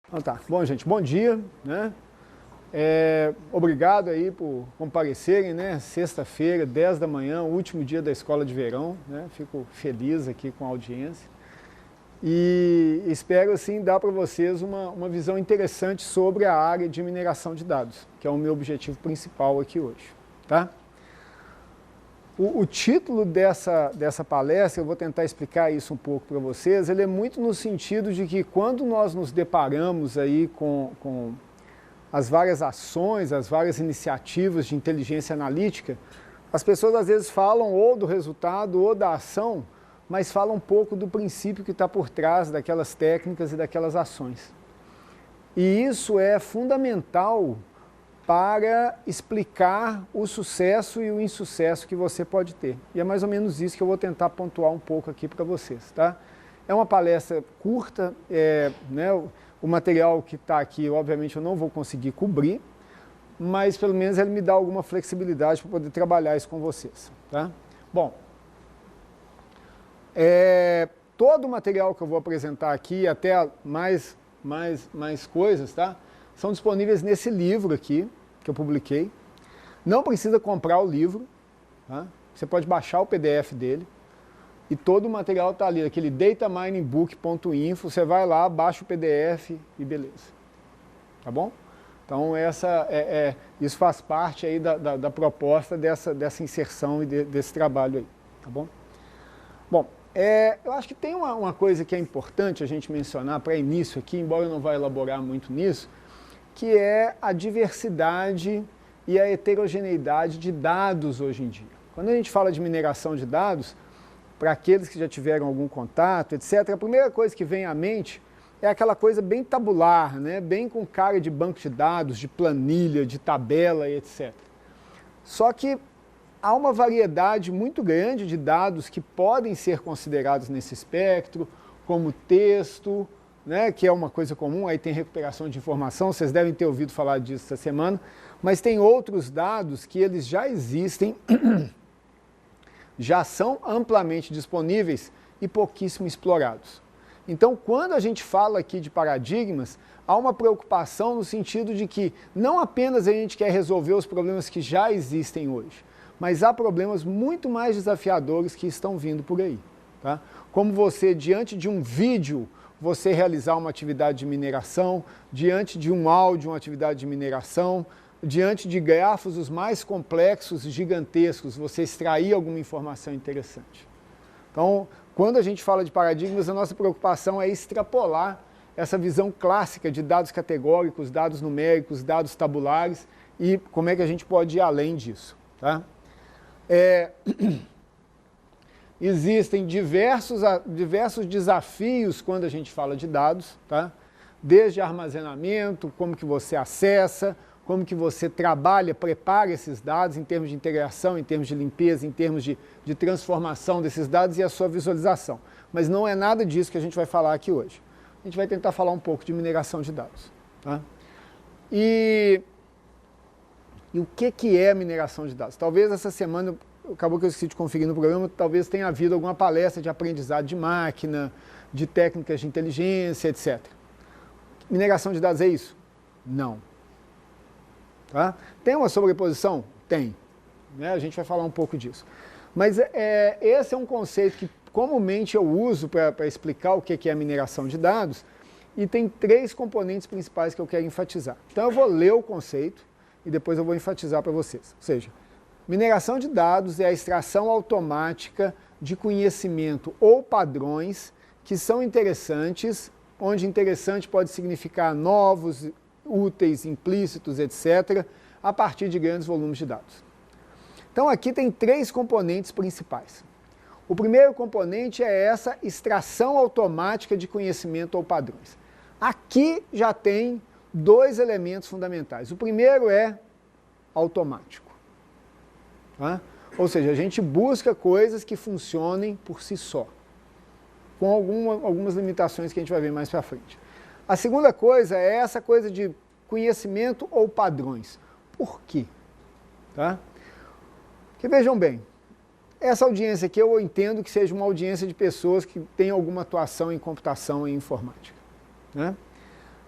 Então tá. Bom, gente, bom dia, né? Obrigado aí por comparecerem, né? Sexta-feira, 10 da manhã, último dia da escola de verão, né? Fico feliz aqui com a audiência. E espero, assim, dar para vocês uma visão interessante sobre a área de mineração de dados, que é o meu objetivo principal aqui hoje, tá? O título dessa palestra, eu vou tentar explicar isso um pouco para vocês, ele é muito no sentido de que quando nós nos deparamos aí com as várias ações, as várias iniciativas de inteligência analítica, as pessoas às vezes falam ou do resultado ou da ação, mas falam um pouco do princípio que está por trás daquelas técnicas e daquelas ações. E isso é fundamental para explicar o sucesso e o insucesso que você pode ter. E é mais ou menos isso que eu vou tentar pontuar um pouco aqui para vocês, tá? É uma palestra curta, né, o material que está aqui, obviamente, eu não vou conseguir cobrir, mas pelo menos ele me dá alguma flexibilidade para poder trabalhar isso com vocês, tá? Bom, todo o material que eu vou apresentar aqui, até mais coisas, tá? São disponíveis nesse livro aqui, que eu publiquei. Não precisa comprar o livro, tá? Você pode baixar o PDF dele, e todo o material está ali, aquele dataminingbook.info, você vai lá, baixa o PDF e beleza. Tá bom? Então isso faz parte aí da proposta dessa inserção e desse trabalho aí, tá bom? Bom, eu acho que tem uma coisa que é importante a gente mencionar para início aqui, embora eu não vá elaborar muito nisso, que é a diversidade e a heterogeneidade de dados hoje em dia. Quando a gente fala de mineração de dados, para aqueles que já tiveram algum contato, etc., a primeira coisa que vem à mente é aquela coisa bem tabular, né? Bem com cara de banco de dados, de planilha, de tabela e etc. Só que há uma variedade muito grande de dados que podem ser considerados nesse espectro, como texto, né, que é uma coisa comum, aí tem recuperação de informação, vocês devem ter ouvido falar disso essa semana, mas tem outros dados que eles já existem, já são amplamente disponíveis e pouquíssimo explorados. Então, quando a gente fala aqui de paradigmas, há uma preocupação no sentido de que não apenas a gente quer resolver os problemas que já existem hoje, mas há problemas muito mais desafiadores que estão vindo por aí, tá? Como você, diante de um vídeo, você realizar uma atividade de mineração, diante de um áudio, uma atividade de mineração, diante de grafos os mais complexos e gigantescos, você extrair alguma informação interessante. Então, quando a gente fala de paradigmas, a nossa preocupação é extrapolar essa visão clássica de dados categóricos, dados numéricos, dados tabulares e como é que a gente pode ir além disso, tá? Existem diversos desafios quando a gente fala de dados, tá? Desde armazenamento, como que você acessa, como que você trabalha, prepara esses dados em termos de integração, em termos de limpeza, em termos de transformação desses dados e a sua visualização. Mas não é nada disso que a gente vai falar aqui hoje. A gente vai tentar falar um pouco de mineração de dados, tá? E o que é mineração de dados? Talvez essa semana, acabou que eu esqueci de conferir no programa, talvez tenha havido alguma palestra de aprendizado de máquina, de técnicas de inteligência, etc. Mineração de dados é isso? Não. Tá? Tem uma sobreposição? Tem. Né? A gente vai falar um pouco disso. Mas esse é um conceito que comumente eu uso para explicar o que é a mineração de dados, e tem 3 componentes principais que eu quero enfatizar. Então eu vou ler o conceito e depois eu vou enfatizar para vocês. Ou seja, mineração de dados é a extração automática de conhecimento ou padrões que são interessantes, onde interessante pode significar novos, úteis, implícitos, etc., a partir de grandes volumes de dados. Então aqui tem 3 componentes principais. O primeiro componente é essa extração automática de conhecimento ou padrões. Aqui já tem 2 elementos fundamentais. O primeiro é automático. Tá? Ou seja, a gente busca coisas que funcionem por si só, com algumas limitações que a gente vai ver mais para frente. A segunda coisa é essa coisa de conhecimento ou padrões. Por quê? Tá? Porque vejam bem, essa audiência aqui eu entendo que seja uma audiência de pessoas que têm alguma atuação em computação e informática, né?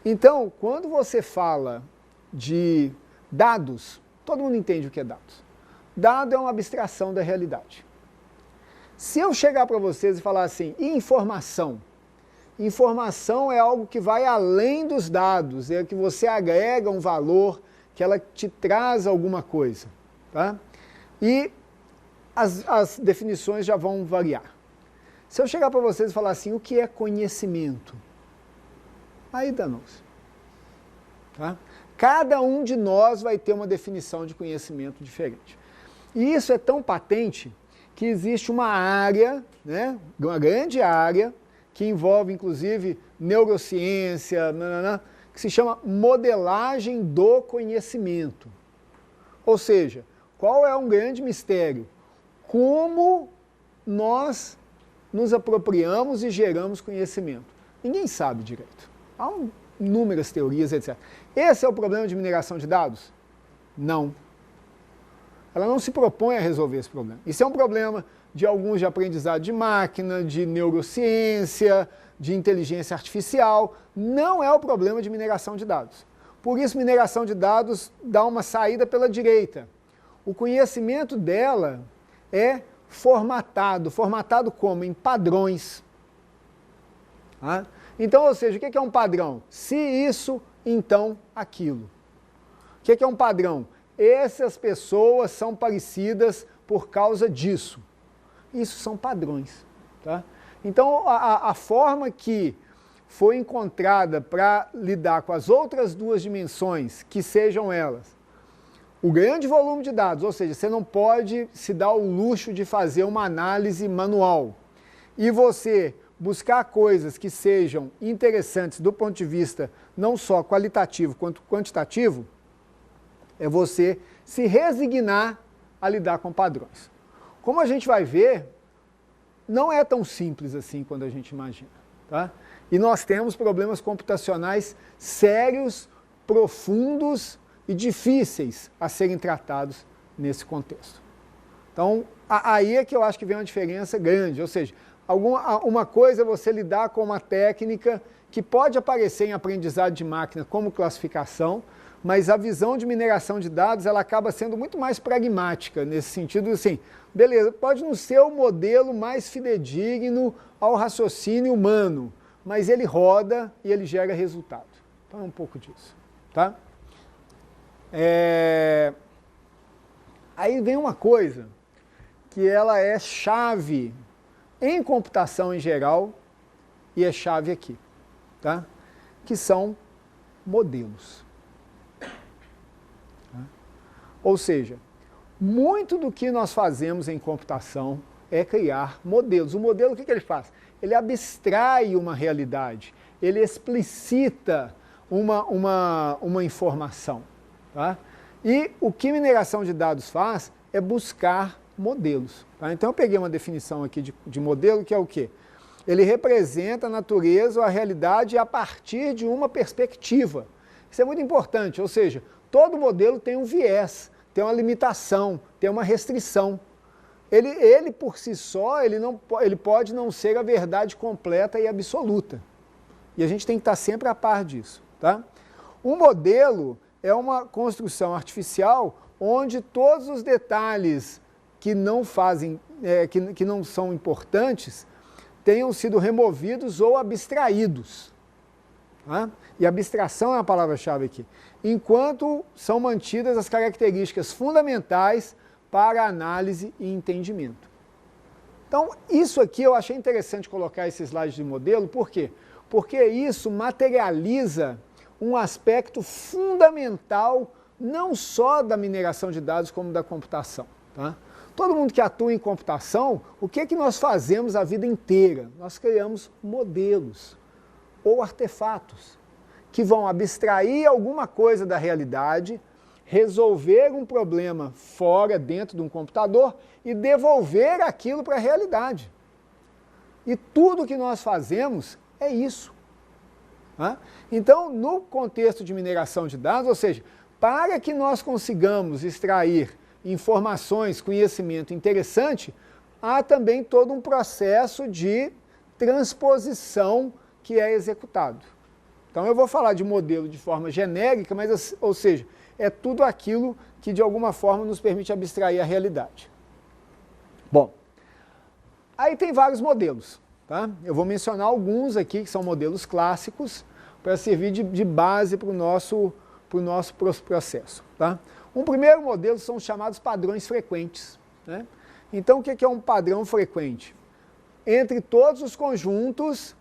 Então, quando você fala de dados, todo mundo entende o que é dados. Dado é uma abstração da realidade. Se eu chegar para vocês e falar assim, informação? Informação é algo que vai além dos dados, é que você agrega um valor, que ela te traz alguma coisa. Tá? E as definições já vão variar. Se eu chegar para vocês e falar assim, o que é conhecimento? Aí danou-se. Tá? Cada um de nós vai ter uma definição de conhecimento diferente. E isso é tão patente que existe uma área, né, uma grande área, que envolve inclusive neurociência, que se chama modelagem do conhecimento. Ou seja, qual é um grande mistério? Como nós nos apropriamos e geramos conhecimento? Ninguém sabe direito. Há inúmeras teorias, etc. Esse é o problema de mineração de dados? Não. Ela não se propõe a resolver esse problema. Isso é um problema de alguns de aprendizado de máquina, de neurociência, de inteligência artificial. Não é o problema de mineração de dados. Por isso, mineração de dados dá uma saída pela direita. O conhecimento dela é formatado. Formatado como? Em padrões. Tá? Então, ou seja, o que é um padrão? Se isso, então aquilo. O que é um padrão? Essas pessoas são parecidas por causa disso. Isso são padrões. Tá? Então, a forma que foi encontrada para lidar com as outras duas dimensões, que sejam elas, o grande volume de dados, ou seja, você não pode se dar o luxo de fazer uma análise manual, e você buscar coisas que sejam interessantes do ponto de vista não só qualitativo quanto quantitativo, é você se resignar a lidar com padrões. Como a gente vai ver, não é tão simples assim quando a gente imagina. Tá? E nós temos problemas computacionais sérios, profundos e difíceis a serem tratados nesse contexto. Então, aí é que eu acho que vem uma diferença grande, ou seja, uma coisa é você lidar com uma técnica que pode aparecer em aprendizado de máquina como classificação, mas a visão de mineração de dados ela acaba sendo muito mais pragmática, nesse sentido assim, beleza, pode não ser o modelo mais fidedigno ao raciocínio humano, mas ele roda e ele gera resultado. Então é um pouco disso. Tá? Aí vem uma coisa que ela é chave em computação em geral e é chave aqui, tá? Que são modelos. Ou seja, muito do que nós fazemos em computação é criar modelos. O modelo, o que ele faz? Ele abstrai uma realidade, ele explicita uma informação. Tá? E o que mineração de dados faz é buscar modelos. Tá? Então eu peguei uma definição aqui de modelo, que é o quê? Ele representa a natureza ou a realidade a partir de uma perspectiva. Isso é muito importante, ou seja, todo modelo tem um viés, tem uma limitação, tem uma restrição. Ele por si só, ele pode não ser a verdade completa e absoluta. E a gente tem que estar sempre a par disso. Tá? Um modelo é uma construção artificial onde todos os detalhes que não que não são importantes tenham sido removidos ou abstraídos. Tá? E abstração é a palavra-chave aqui. Enquanto são mantidas as características fundamentais para análise e entendimento. Então, isso aqui eu achei interessante colocar esse slide de modelo, por quê? Porque isso materializa um aspecto fundamental não só da mineração de dados, como da computação. Tá? Todo mundo que atua em computação, o que é que nós fazemos a vida inteira? Nós criamos modelos ou artefatos que vão abstrair alguma coisa da realidade, resolver um problema fora, dentro de um computador e devolver aquilo para a realidade. E tudo que nós fazemos é isso. Tá? Então, no contexto de mineração de dados, ou seja, para que nós consigamos extrair informações, conhecimento interessante, há também todo um processo de transposição que é executado. Então eu vou falar de modelo de forma genérica, mas, ou seja, é tudo aquilo que de alguma forma nos permite abstrair a realidade. Bom, aí tem vários modelos, tá? Eu vou mencionar alguns aqui que são modelos clássicos para servir de base para o nosso processo, tá? Um primeiro modelo são os chamados padrões frequentes, né? Então o que é um padrão frequente? Entre todos os conjuntos,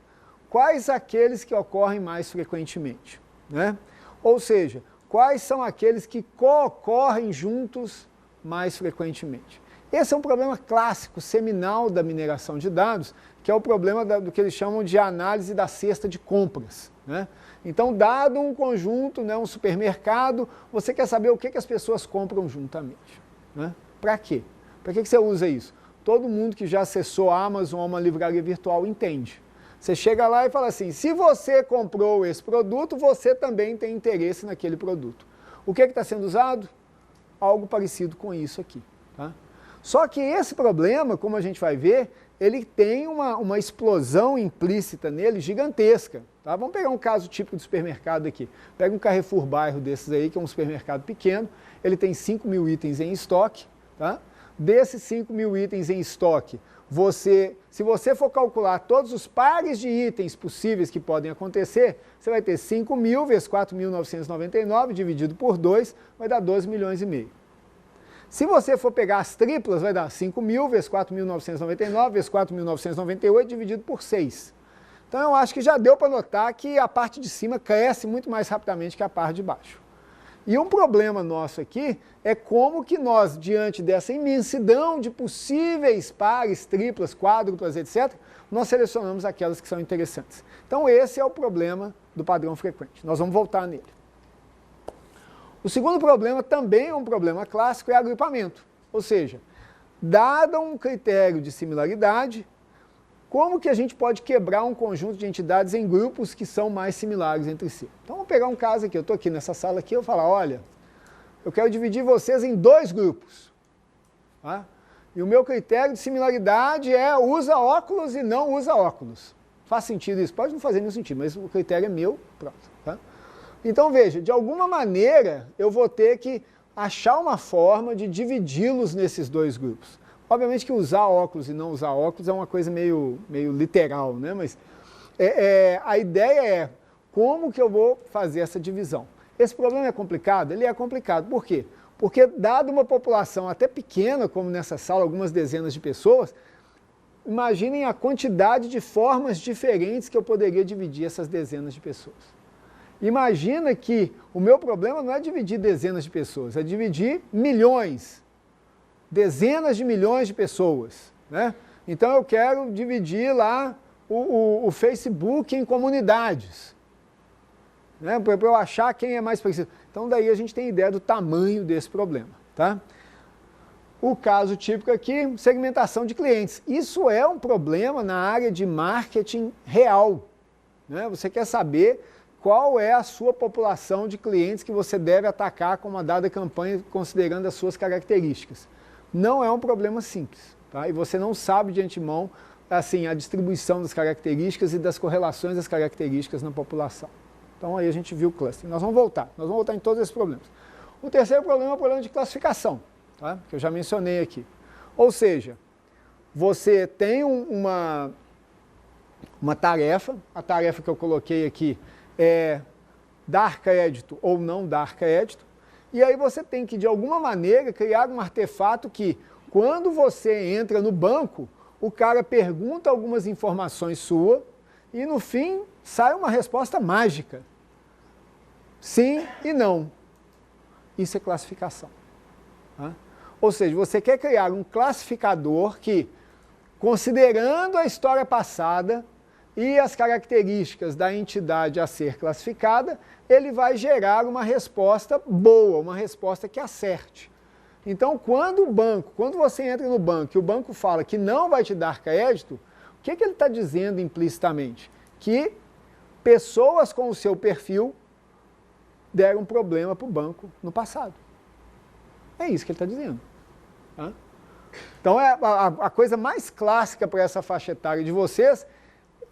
quais aqueles que ocorrem mais frequentemente, né? Ou seja, quais são aqueles que co-ocorrem juntos mais frequentemente. Esse é um problema clássico, seminal da mineração de dados, que é o problema do que eles chamam de análise da cesta de compras, né? Então, dado um conjunto, né, um supermercado, você quer saber o que as pessoas compram juntamente, né? Para quê? Para que você usa isso? Todo mundo que já acessou a Amazon ou uma livraria virtual entende. Você chega lá e fala assim, se você comprou esse produto, você também tem interesse naquele produto. O que está sendo usado? Algo parecido com isso aqui, tá? Só que esse problema, como a gente vai ver, ele tem uma explosão implícita nele gigantesca, tá? Vamos pegar um caso típico de supermercado aqui. Pega um Carrefour Bairro desses aí, que é um supermercado pequeno, ele tem 5.000 itens em estoque, tá? Desses 5.000 itens em estoque, se você for calcular todos os pares de itens possíveis que podem acontecer, você vai ter 5.000 vezes 4.999 dividido por 2, vai dar 12 milhões e meio. Se você for pegar as triplas, vai dar 5.000 vezes 4.999 vezes 4.998 dividido por 6. Então eu acho que já deu para notar que a parte de cima cresce muito mais rapidamente que a parte de baixo. E um problema nosso aqui é como que nós, diante dessa imensidão de possíveis pares, triplas, quádruplas, etc., nós selecionamos aquelas que são interessantes. Então esse é o problema do padrão frequente. Nós vamos voltar nele. O segundo problema, também é um problema clássico, é agrupamento. Ou seja, dado um critério de similaridade, como que a gente pode quebrar um conjunto de entidades em grupos que são mais similares entre si? Então vamos pegar um caso aqui, eu estou aqui nessa sala aqui, eu vou falar, olha, eu quero dividir vocês em 2 grupos. Tá? E o meu critério de similaridade é usa óculos e não usa óculos. Faz sentido isso? Pode não fazer nenhum sentido, mas o critério é meu, pronto. Tá? Então veja, de alguma maneira eu vou ter que achar uma forma de dividi-los nesses 2 grupos. Obviamente que usar óculos e não usar óculos é uma coisa meio literal, né? Mas a ideia é como que eu vou fazer essa divisão. Esse problema é complicado? Ele é complicado. Por quê? Porque dado uma população até pequena, como nessa sala, algumas dezenas de pessoas, imaginem a quantidade de formas diferentes que eu poderia dividir essas dezenas de pessoas. Imagina que o meu problema não é dividir dezenas de pessoas, é dividir milhões, dezenas de milhões de pessoas, né? Então eu quero dividir lá o Facebook em comunidades, né? Para eu achar quem é mais preciso. Então daí a gente tem ideia do tamanho desse problema, tá? O caso típico aqui, segmentação de clientes. Isso é um problema na área de marketing real, né? Você quer saber qual é a sua população de clientes que você deve atacar com uma dada campanha considerando as suas características. Não é um problema simples, tá? E você não sabe de antemão assim, a distribuição das características e das correlações das características na população. Então aí a gente viu o cluster. Nós vamos voltar em todos esses problemas. O terceiro problema é o problema de classificação, tá? Que eu já mencionei aqui. Ou seja, você tem uma tarefa, a tarefa que eu coloquei aqui é dar crédito ou não dar crédito, e aí você tem que, de alguma maneira, criar um artefato que, quando você entra no banco, o cara pergunta algumas informações suas e, no fim, sai uma resposta mágica. Sim e não. Isso é classificação. Tá? Ou seja, você quer criar um classificador que, considerando a história passada e as características da entidade a ser classificada, ele vai gerar uma resposta boa, uma resposta que acerte. Então, quando você entra no banco e o banco fala que não vai te dar crédito, o que ele está dizendo implicitamente? Que pessoas com o seu perfil deram problema para o banco no passado. É isso que ele está dizendo. Tá? Então, a coisa mais clássica para essa faixa etária de vocês,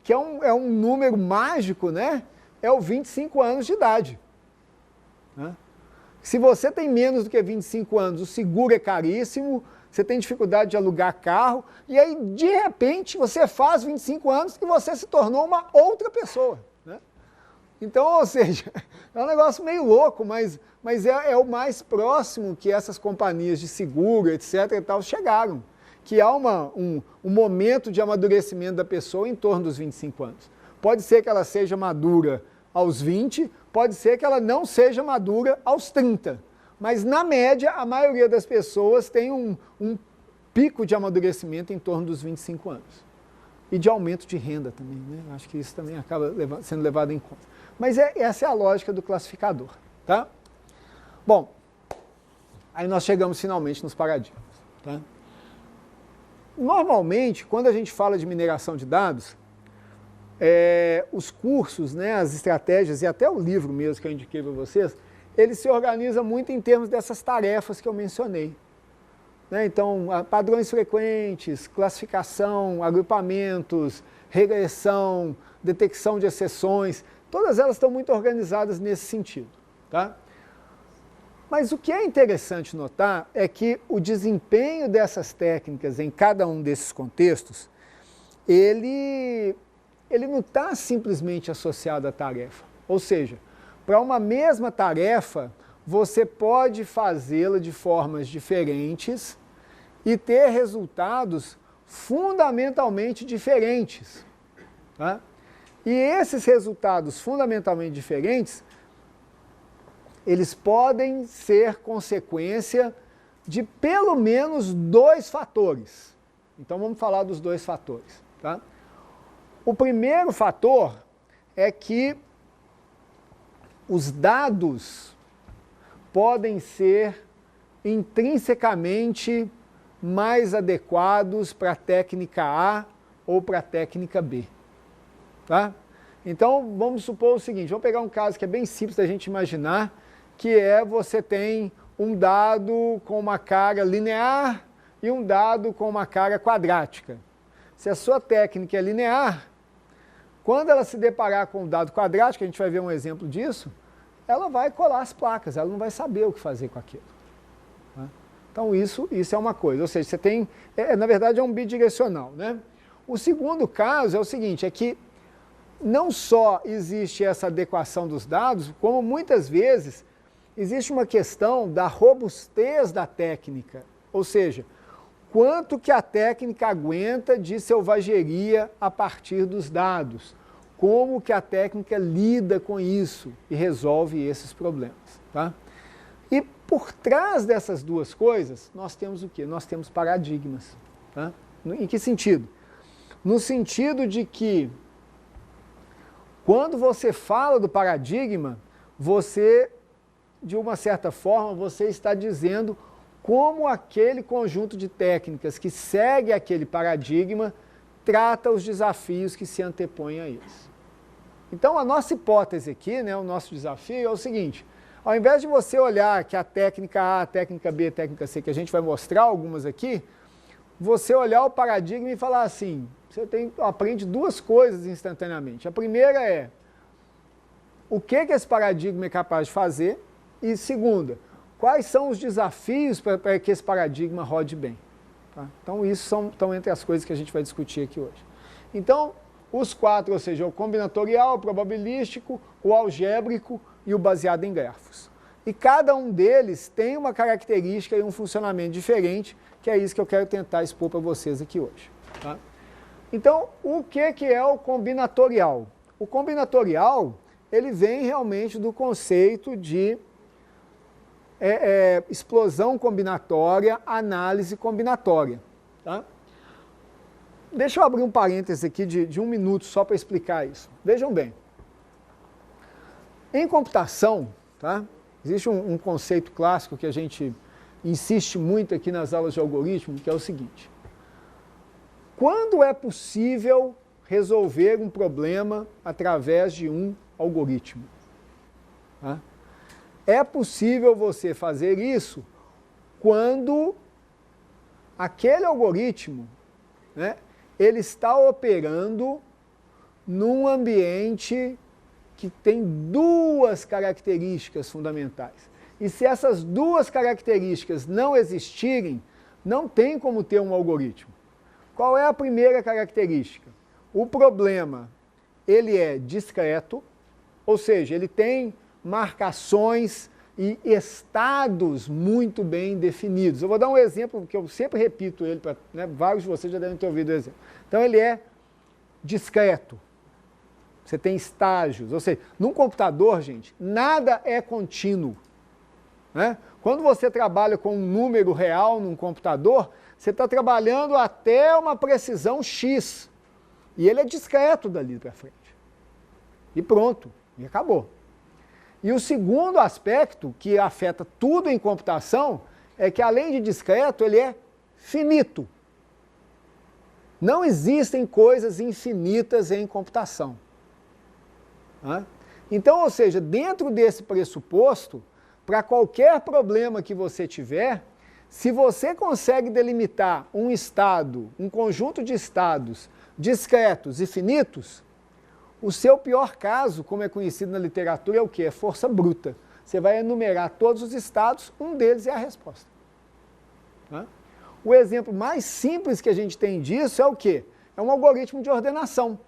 que é um número mágico, né? é o 25 anos de idade. Né? Se você tem menos do que 25 anos, o seguro é caríssimo, você tem dificuldade de alugar carro, e aí, de repente, você faz 25 anos e você se tornou uma outra pessoa. Né? Então, ou seja, é um negócio meio louco, mas é o mais próximo que essas companhias de seguro, etc. e tal, chegaram. Que há um momento de amadurecimento da pessoa em torno dos 25 anos. Pode ser que ela seja madura aos 20, pode ser que ela não seja madura aos 30. Mas, na média, a maioria das pessoas tem um pico de amadurecimento em torno dos 25 anos. E de aumento de renda também, né? Acho que isso também acaba sendo levado em conta. Mas essa é a lógica do classificador, tá? Bom, aí nós chegamos finalmente nos paradigmas, tá? Normalmente, quando a gente fala de mineração de dados, os cursos, né, as estratégias e até o livro mesmo que eu indiquei para vocês, ele se organiza muito em termos dessas tarefas que eu mencionei. Né? Então, padrões frequentes, classificação, agrupamentos, regressão, detecção de exceções, todas elas estão muito organizadas nesse sentido. Tá? Mas o que é interessante notar é que o desempenho dessas técnicas em cada um desses contextos, ele não está simplesmente associado à tarefa. Ou seja, para uma mesma tarefa, você pode fazê-la de formas diferentes e ter resultados fundamentalmente diferentes. Tá? E esses resultados fundamentalmente diferentes, eles podem ser consequência de pelo menos 2 fatores. Então vamos falar dos 2 fatores. Tá? O primeiro fator é que os dados podem ser intrinsecamente mais adequados para a técnica A ou para a técnica B. Tá? Então, vamos supor o seguinte, vamos pegar um caso que é bem simples da gente imaginar, que você tem um dado com uma carga linear e um dado com uma carga quadrática. Se a sua técnica é linear, quando ela se deparar com o dado quadrático, a gente vai ver um exemplo disso, ela vai colar as placas, ela não vai saber o que fazer com aquilo. Tá? Então isso é uma coisa, ou seja, você tem, na verdade é um bidirecional. Né? O segundo caso é o seguinte, é que não só existe essa adequação dos dados, como muitas vezes existe uma questão da robustez da técnica, ou seja, quanto que a técnica aguenta de selvageria a partir dos dados, como que a técnica lida com isso e resolve esses problemas. Tá? E por trás dessas 2 coisas, nós temos o quê? Nós temos paradigmas. Tá? Em que sentido? No sentido de que, quando você fala do paradigma, você, de uma certa forma, você está dizendo como aquele conjunto de técnicas que segue aquele paradigma trata os desafios que se antepõem a eles. Então, a nossa hipótese aqui, né, o nosso desafio é o seguinte, ao invés de você olhar que a técnica A, a técnica B, a técnica C, que a gente vai mostrar algumas aqui, você olhar o paradigma e falar assim, você aprende 2 coisas instantaneamente. A primeira é, o que esse paradigma é capaz de fazer? E segunda, quais são os desafios para que esse paradigma rode bem? Tá? Então, isso estão entre as coisas que a gente vai discutir aqui hoje. Então, os 4, ou seja, o combinatorial, o probabilístico, o algébrico e o baseado em grafos. E cada um deles tem uma característica e um funcionamento diferente, que é isso que eu quero tentar expor para vocês aqui hoje. Tá? Então, o que é o combinatorial? O combinatorial, ele vem realmente do conceito de explosão combinatória, análise combinatória. Tá? Deixa eu abrir um parêntese aqui de 1 minuto só para explicar isso. Vejam bem. Em computação, tá? Existe um conceito clássico que a gente insiste muito aqui nas aulas de algoritmo, que é o seguinte. Quando é possível resolver um problema através de um algoritmo? Tá? É possível você fazer isso quando aquele algoritmo, né, ele está operando num ambiente que tem duas características fundamentais. E se essas duas características não existirem, não tem como ter um algoritmo. Qual é a primeira característica? O problema, ele é discreto, ou seja, ele tem marcações e estados muito bem definidos. Eu vou dar um exemplo que eu sempre repito ele, vários de vocês já devem ter ouvido o exemplo. Então ele é discreto. Você tem estágios, ou seja, num computador, gente, nada é contínuo. Né? Quando você trabalha com um número real num computador, você está trabalhando até uma precisão X. E ele é discreto dali para frente. E pronto, e acabou. E o segundo aspecto que afeta tudo em computação é que, além de discreto, ele é finito. Não existem coisas infinitas em computação. Então, ou seja, dentro desse pressuposto, para qualquer problema que você tiver, se você consegue delimitar um estado, um conjunto de estados discretos e finitos, o seu pior caso, como é conhecido na literatura, é o quê? É força bruta. Você vai enumerar todos os estados, um deles é a resposta. O exemplo mais simples que a gente tem disso é o quê? É um algoritmo de ordenação.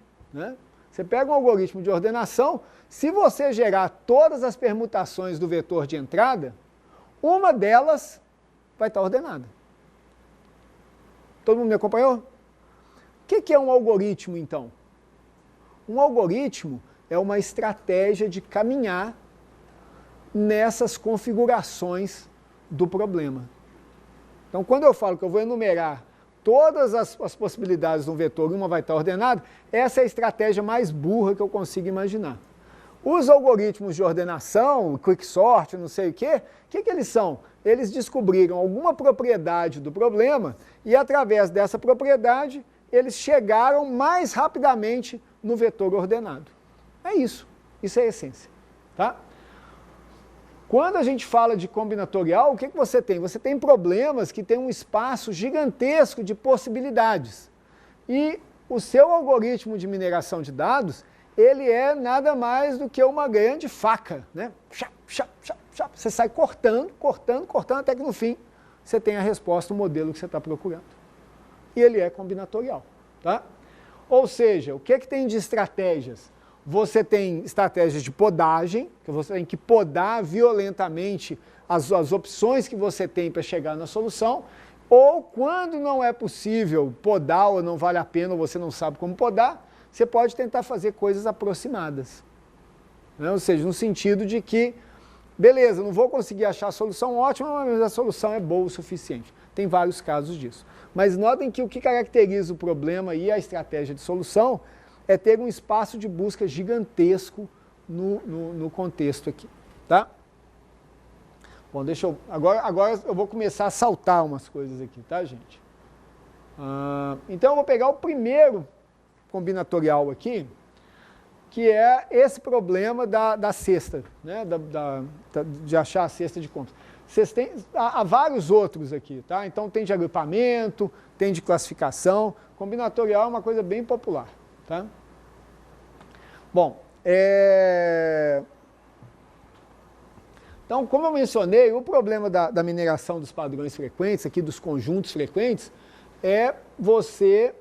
Você pega um algoritmo de ordenação, se você gerar todas as permutações do vetor de entrada, uma delas vai estar ordenada. Todo mundo me acompanhou? O que é um algoritmo, então? Um algoritmo é uma estratégia de caminhar nessas configurações do problema. Então, quando eu falo que eu vou enumerar todas as possibilidades de um vetor e uma vai estar ordenada, essa é a estratégia mais burra que eu consigo imaginar. Os algoritmos de ordenação, quicksort, não sei o que eles são? Eles descobriram alguma propriedade do problema e, através dessa propriedade, eles chegaram mais rapidamente no vetor ordenado. É isso. Isso é a essência. Tá? Quando a gente fala de combinatorial, o que você tem? Você tem problemas que têm um espaço gigantesco de possibilidades. E o seu algoritmo de mineração de dados, ele é nada mais do que uma grande faca. Né? Você sai cortando, até que no fim você tem a resposta, o modelo que você está procurando. E ele é combinatorial. Tá? Ou seja, o que tem de estratégias? Você tem estratégias de podagem, que você tem que podar violentamente as opções que você tem para chegar na solução, ou quando não é possível podar ou não vale a pena ou você não sabe como podar, você pode tentar fazer coisas aproximadas. Ou seja, no sentido de que, beleza, não vou conseguir achar a solução ótima, mas a solução é boa o suficiente. Tem vários casos disso. Mas notem que o que caracteriza o problema e a estratégia de solução é ter um espaço de busca gigantesco no contexto aqui, tá? Bom, agora eu vou começar a saltar umas coisas aqui, tá, gente? Então eu vou pegar o primeiro combinatorial aqui, que é esse problema da cesta, né? De achar a cesta de contas. Há vários outros aqui, tá? Então tem de agrupamento, tem de classificação, combinatorial é uma coisa bem popular. Tá? Bom, então, como eu mencionei, o problema da mineração dos padrões frequentes, aqui dos conjuntos frequentes, é você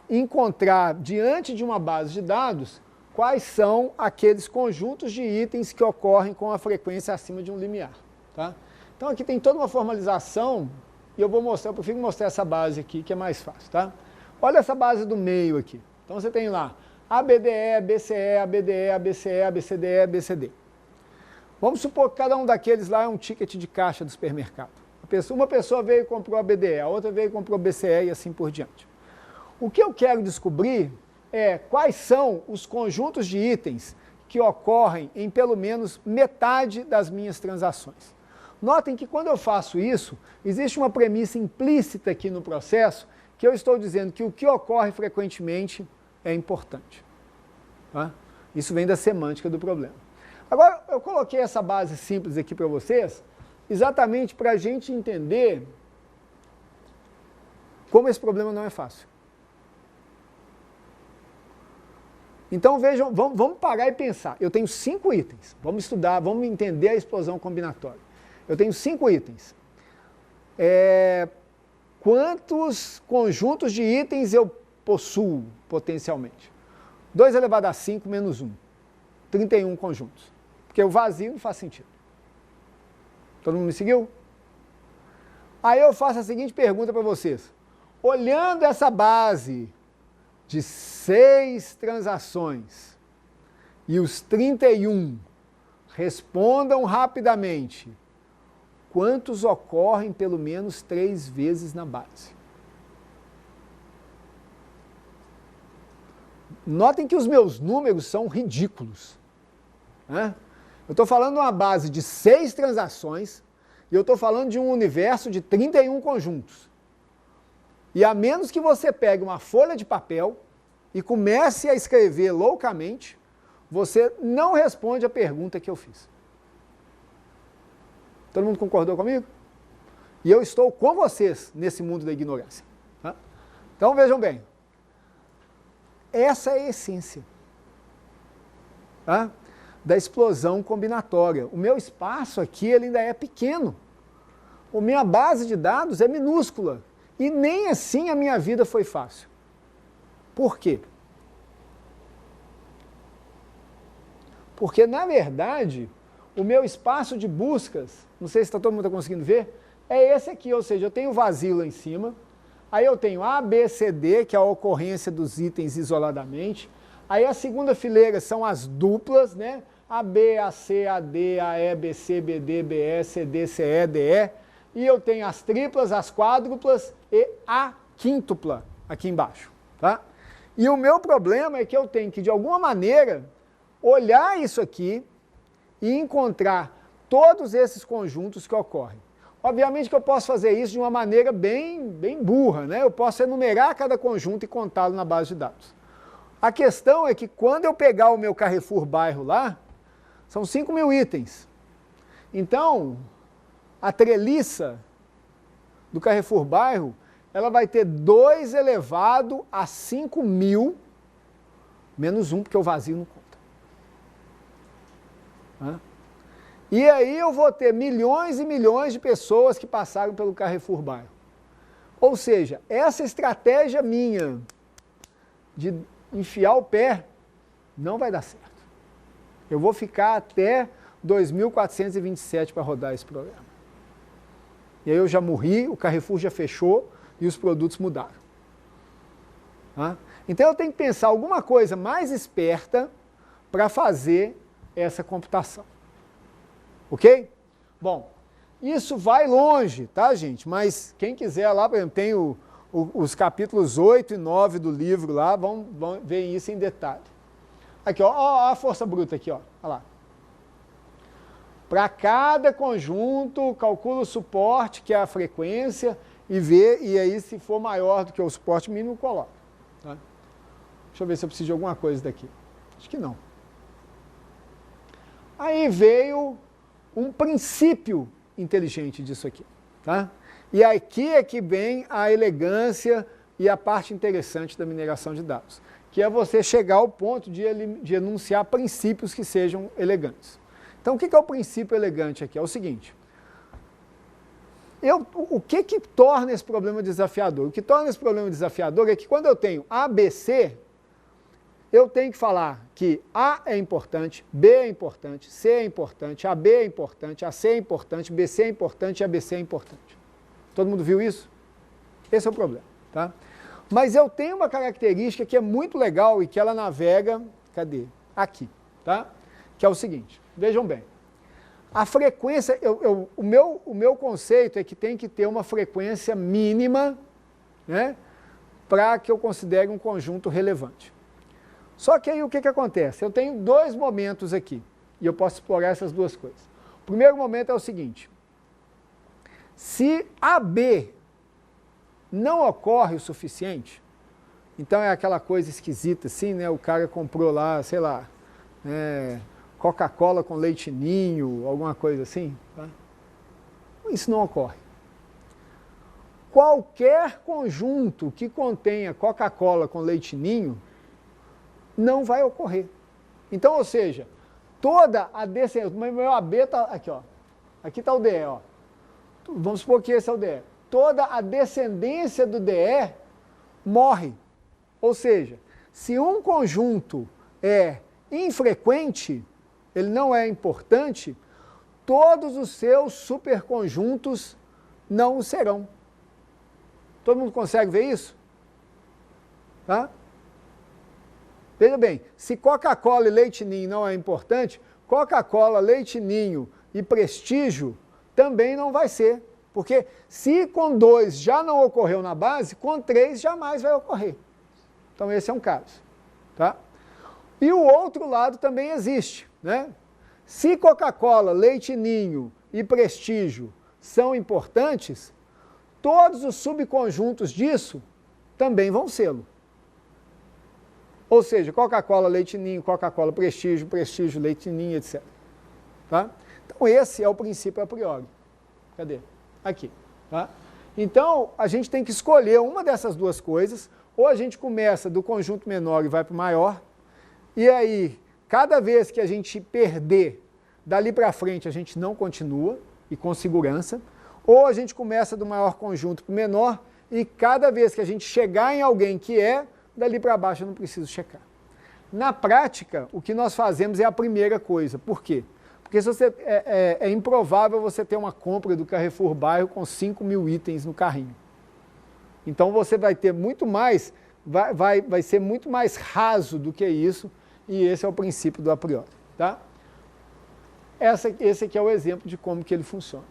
encontrar diante de uma base de dados quais são aqueles conjuntos de itens que ocorrem com a frequência acima de um limiar. Tá? Então aqui tem toda uma formalização e eu prefiro mostrar essa base aqui que é mais fácil. Tá? Olha essa base do meio aqui. Então você tem lá ABDE, BCE, ABDE, ABCE, ABCDE, ABCD. Vamos supor que cada um daqueles lá é um ticket de caixa do supermercado. Uma pessoa veio e comprou ABDE, a outra veio e comprou BCE e assim por diante. O que eu quero descobrir é quais são os conjuntos de itens que ocorrem em pelo menos metade das minhas transações. Notem que quando eu faço isso, existe uma premissa implícita aqui no processo que eu estou dizendo que o que ocorre frequentemente é importante. Tá? Isso vem da semântica do problema. Agora, eu coloquei essa base simples aqui para vocês, exatamente para a gente entender como esse problema não é fácil. Então vejam, vamos parar e pensar. Eu tenho 5 itens. Vamos estudar, vamos entender a explosão combinatória. Eu tenho 5 itens. Quantos conjuntos de itens eu possuo potencialmente? 2 elevado a 5 menos 1. 31 conjuntos. Porque o vazio não faz sentido. Todo mundo me seguiu? Aí eu faço a seguinte pergunta para vocês. Olhando essa base de 6 transações e os 31, respondam rapidamente. Quantos ocorrem pelo menos 3 vezes na base? Notem que os meus números são ridículos. Né? Eu estou falando de uma base de 6 transações e eu estou falando de um universo de 31 conjuntos. E a menos que você pegue uma folha de papel e comece a escrever loucamente, você não responde a pergunta que eu fiz. Todo mundo concordou comigo? E eu estou com vocês nesse mundo da ignorância. Tá? Então vejam bem, essa é a essência, tá? Da explosão combinatória. O meu espaço aqui ele ainda é pequeno. A minha base de dados é minúscula. E nem assim a minha vida foi fácil. Por quê? Porque, na verdade, o meu espaço de buscas, não sei se todo mundo está conseguindo ver, é esse aqui, ou seja, eu tenho vazio lá em cima, aí eu tenho A, B, C, D, que é a ocorrência dos itens isoladamente, aí a segunda fileira são as duplas, né? A B, A, C, A, D, A, E, B, C, B, D, B, E, C, D, C, E, D, E, e eu tenho as triplas, as quádruplas e a quíntupla aqui embaixo, tá? E o meu problema é que eu tenho que, de alguma maneira, olhar isso aqui e encontrar todos esses conjuntos que ocorrem. Obviamente que eu posso fazer isso de uma maneira bem burra, né? Eu posso enumerar cada conjunto e contá-lo na base de dados. A questão é que quando eu pegar o meu Carrefour Bairro lá, são 5.000 itens. Então, a treliça do Carrefour Bairro, ela vai ter 2 elevado a 5.000, menos 1, porque o vazio não conta. E aí eu vou ter milhões e milhões de pessoas que passaram pelo Carrefour Bairro. Ou seja, essa estratégia minha de enfiar o pé não vai dar certo. Eu vou ficar até 2427 para rodar esse programa. E aí eu já morri, o Carrefour já fechou e os produtos mudaram. Então eu tenho que pensar alguma coisa mais esperta para fazer essa computação. Ok? Bom, isso vai longe, tá, gente? Mas quem quiser lá, por exemplo, tem os capítulos 8 e 9 do livro lá, vão ver isso em detalhe. Aqui, ó a força bruta aqui, ó. Olha lá. Para cada conjunto, calcula o suporte, que é a frequência, e aí se for maior do que o suporte mínimo, coloca. Tá? Deixa eu ver se eu preciso de alguma coisa daqui. Acho que não. Aí veio um princípio inteligente disso aqui. Tá? E aqui é que vem a elegância e a parte interessante da mineração de dados, que é você chegar ao ponto de enunciar princípios que sejam elegantes. Então, o que é o princípio elegante aqui? É o seguinte, o que torna esse problema desafiador? O que torna esse problema desafiador é que quando eu tenho A, B, C, eu tenho que falar que A é importante, B é importante, C é importante, AB é importante, AC é importante, BC é importante e ABC é importante. Todo mundo viu isso? Esse é o problema, tá? Mas eu tenho uma característica que é muito legal e que ela navega, cadê? Aqui, tá? Que é o seguinte, vejam bem, a frequência, o meu conceito é que tem que ter uma frequência mínima, né, para que eu considere um conjunto relevante. Só que aí o que acontece? Eu tenho 2 momentos aqui, e eu posso explorar essas 2 coisas. O primeiro momento é o seguinte, se AB não ocorre o suficiente, então é aquela coisa esquisita assim, né, o cara comprou lá, sei lá, Coca-Cola com leite ninho, alguma coisa assim, tá? Isso não ocorre. Qualquer conjunto que contenha Coca-Cola com leite ninho não vai ocorrer. Então, ou seja, toda a descendência, o meu AB está aqui, ó. Aqui está o DE, ó. Vamos supor que esse é o DE. Toda a descendência do DE morre. Ou seja, se um conjunto é infrequente, ele não é importante, todos os seus superconjuntos não o serão. Todo mundo consegue ver isso? Tá? Veja bem, se Coca-Cola e Leite Ninho não é importante, Coca-Cola, Leite Ninho e Prestígio também não vai ser. Porque se com 2 já não ocorreu na base, com 3 jamais vai ocorrer. Então esse é um caso. Tá? E o outro lado também existe. Né? Se Coca-Cola, Leite Ninho e Prestígio são importantes, todos os subconjuntos disso também vão sê-lo. Ou seja, Coca-Cola, Leite Ninho, Coca-Cola, Prestígio, Prestígio, Leite Ninho, etc. Tá? Então esse é o princípio a priori. Cadê? Aqui. Tá? Então a gente tem que escolher uma dessas duas coisas, ou a gente começa do conjunto menor e vai para o maior, e aí cada vez que a gente perder dali para frente a gente não continua, e com segurança, ou a gente começa do maior conjunto para o menor, e cada vez que a gente chegar em alguém que dali para baixo eu não preciso checar. Na prática, o que nós fazemos é a primeira coisa. Por quê? Porque se você, é improvável você ter uma compra do Carrefour Bairro com 5.000 itens no carrinho. Então você vai ter muito mais, vai ser muito mais raso do que isso, e esse é o princípio do a priori. Tá? Esse aqui é o exemplo de como que ele funciona.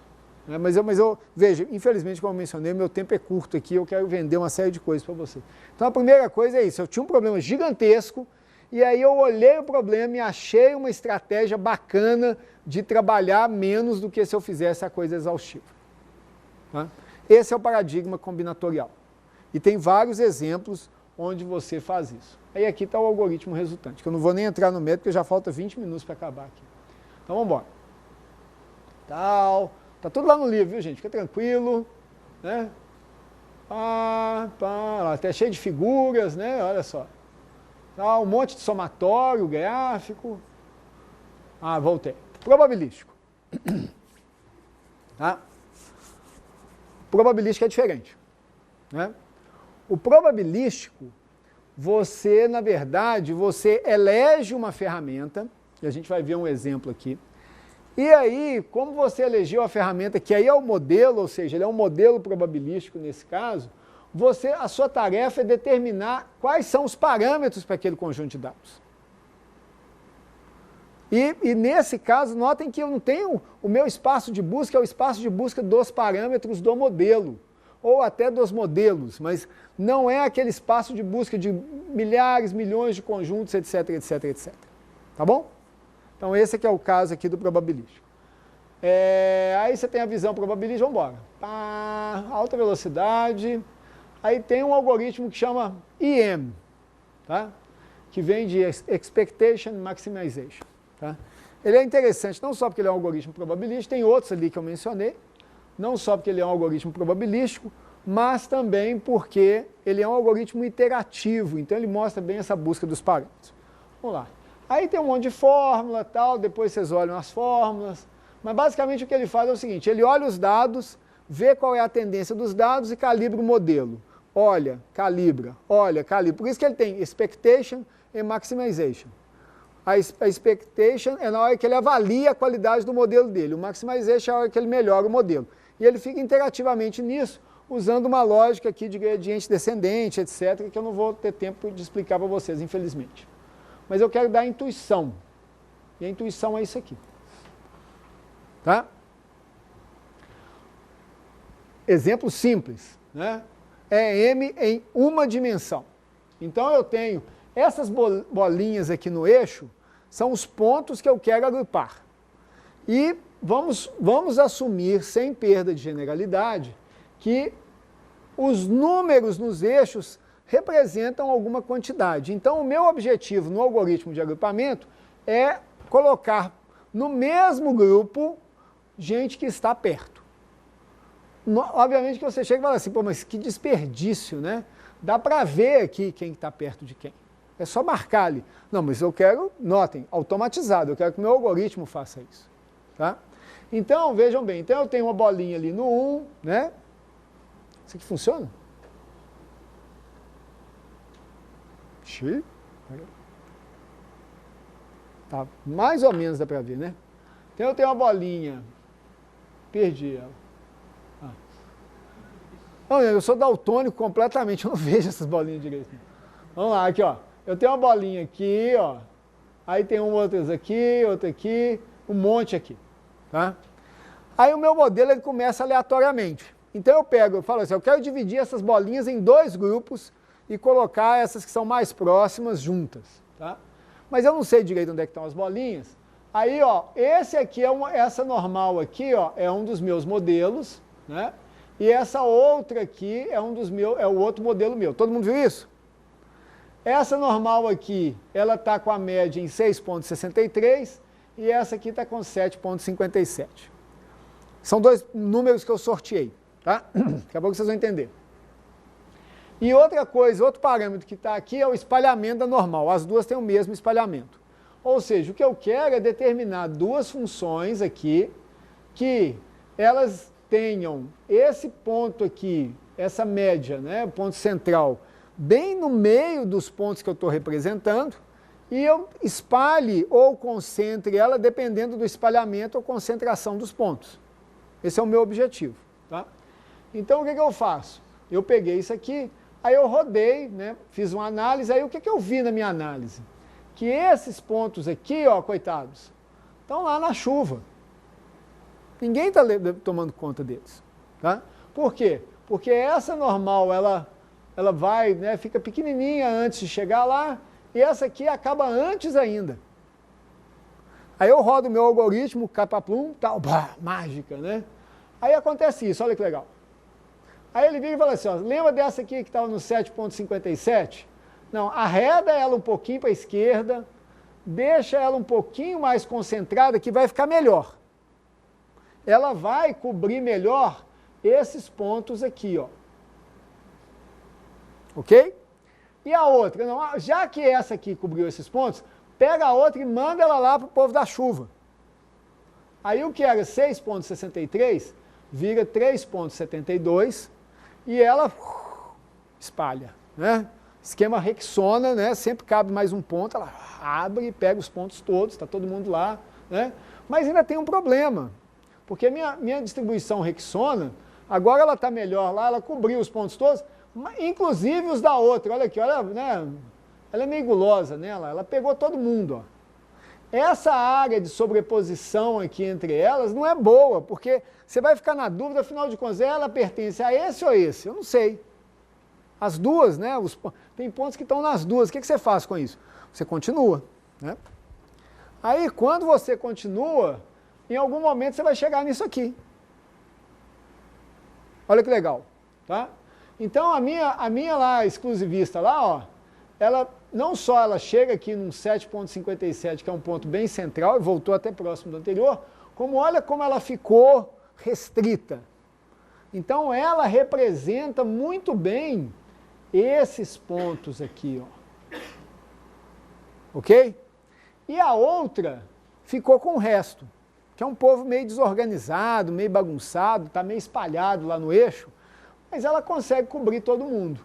Né? Mas eu veja, infelizmente, como eu mencionei, meu tempo é curto aqui, eu quero vender uma série de coisas para você. Então a primeira coisa é isso, eu tinha um problema gigantesco, e aí eu olhei o problema e achei uma estratégia bacana de trabalhar menos do que se eu fizesse a coisa exaustiva. Tá? Esse é o paradigma combinatorial. E tem vários exemplos onde você faz isso. Aí aqui está o algoritmo resultante, que eu não vou nem entrar no método, porque já falta 20 minutos para acabar aqui. Então vamos embora. Tá tudo lá no livro, viu, gente? Fica tranquilo. Né? Até cheio de figuras, né? Olha só. Tá, um monte de somatório, gráfico. Voltei. Probabilístico. Tá? Probabilístico é diferente. Né? O probabilístico, você, na verdade, você elege uma ferramenta, e a gente vai ver um exemplo aqui, e aí, como você elegeu a ferramenta, que aí é o modelo, ou seja, ele é um modelo probabilístico nesse caso, a sua tarefa é determinar quais são os parâmetros para aquele conjunto de dados. E nesse caso, notem que eu não tenho, o meu espaço de busca é o espaço de busca dos parâmetros do modelo, ou até dos modelos, mas não é aquele espaço de busca de milhares, milhões de conjuntos, etc, etc, etc. Tá bom? Então esse aqui é o caso aqui do probabilístico. Aí você tem a visão probabilística, vamos embora. Alta velocidade. Aí tem um algoritmo que chama EM, tá? Que vem de Expectation Maximization. Tá? Ele é interessante não só porque ele é um algoritmo probabilístico, tem outros ali que eu mencionei, não só porque ele é um algoritmo probabilístico, mas também porque ele é um algoritmo iterativo, então ele mostra bem essa busca dos parâmetros. Vamos lá. Aí tem um monte de fórmula, tal, depois vocês olham as fórmulas, mas basicamente o que ele faz é o seguinte, ele olha os dados, vê qual é a tendência dos dados e calibra o modelo. Olha, calibra. Por isso que ele tem expectation e maximization. A expectation é na hora que ele avalia a qualidade do modelo dele, o maximization é a hora que ele melhora o modelo. E ele fica interativamente nisso, usando uma lógica aqui de gradiente descendente, etc., que eu não vou ter tempo de explicar para vocês, infelizmente. Mas eu quero dar a intuição. E a intuição é isso aqui. Tá? Exemplo simples, né? É M em uma dimensão. Então eu tenho essas bolinhas aqui no eixo, são os pontos que eu quero agrupar. E vamos assumir, sem perda de generalidade, que os números nos eixos representam alguma quantidade. Então, o meu objetivo no algoritmo de agrupamento é colocar no mesmo grupo gente que está perto. Obviamente que você chega e fala assim, pô, mas que desperdício, né? Dá para ver aqui quem está perto de quem. É só marcar ali. Não, mas eu quero, notem, automatizado, eu quero que o meu algoritmo faça isso. Tá? Então, vejam bem, então eu tenho uma bolinha ali no 1, né? Isso aqui funciona? Xiii. Tá, mais ou menos dá para ver, né? Então eu tenho uma bolinha, perdi ela. Não, eu sou daltônico completamente, eu não vejo essas bolinhas direito. Vamos lá, aqui ó, eu tenho uma bolinha aqui, ó, aí tem outras aqui, outra aqui, um monte aqui, tá? Aí o meu modelo ele começa aleatoriamente. Então eu falo assim, eu quero dividir essas bolinhas em 2 grupos e colocar essas que são mais próximas juntas, tá? Mas eu não sei direito onde é que estão as bolinhas. Aí, ó, esse aqui essa normal aqui, ó, é um dos meus modelos, né? E essa outra aqui é o outro modelo meu. Todo mundo viu isso? Essa normal aqui, ela está com a média em 6,63 e essa aqui está com 7,57. São 2 números que eu sorteei, tá? Daqui a pouco vocês vão entender. E outra coisa, outro parâmetro que está aqui é o espalhamento da normal. As duas têm o mesmo espalhamento. Ou seja, o que eu quero é determinar 2 funções aqui que elas tenham esse ponto aqui, essa média, né, o ponto central, bem no meio dos pontos que eu estou representando, e eu espalhe ou concentre ela dependendo do espalhamento ou concentração dos pontos. Esse é o meu objetivo. Tá? Então, o que eu faço? Eu peguei isso aqui, aí eu rodei, né, fiz uma análise, aí o que eu vi na minha análise? Que esses pontos aqui, ó, coitados, estão lá na chuva. Ninguém está tomando conta deles. Tá? Por quê? Porque essa normal, ela vai, né, fica pequenininha antes de chegar lá, e essa aqui acaba antes ainda. Aí eu rodo o meu algoritmo, capaplum, tal, bah, mágica, né? Aí acontece isso, olha que legal. Aí ele vira e fala assim, ó, lembra dessa aqui que estava no 7,57? Não, arreda ela um pouquinho para a esquerda, deixa ela um pouquinho mais concentrada, que vai ficar melhor. Ela vai cobrir melhor esses pontos aqui, ó. Ok? E a outra? Não, já que essa aqui cobriu esses pontos, pega a outra e manda ela lá para o povo da chuva. Aí o que era 6,63 vira 3,72 e ela espalha, né? Esquema Rexona, né? Sempre cabe mais um ponto, ela abre e pega os pontos todos, está todo mundo lá, né? Mas ainda tem um problema, porque minha distribuição Rexona, agora ela está melhor lá, ela cobriu os pontos todos, inclusive os da outra, olha aqui, olha, né? Ela é meio gulosa, né? Ela pegou todo mundo, ó. Essa área de sobreposição aqui entre elas não é boa, porque você vai ficar na dúvida, afinal de contas, ela pertence a esse ou esse? Eu não sei. As duas, né? Tem pontos que estão nas duas. O que você faz com isso? Você continua, né? Aí, quando você continua, em algum momento você vai chegar nisso aqui. Olha que legal, tá? Então, a minha lá, exclusivista lá, ó, ela não só ela chega aqui num 7,57, que é um ponto bem central, e voltou até próximo do anterior, como olha como ela ficou restrita. Então, ela representa muito bem esses pontos aqui, ó. Ok? E a outra ficou com o resto, que é um povo meio desorganizado, meio bagunçado, está meio espalhado lá no eixo, mas ela consegue cobrir todo mundo.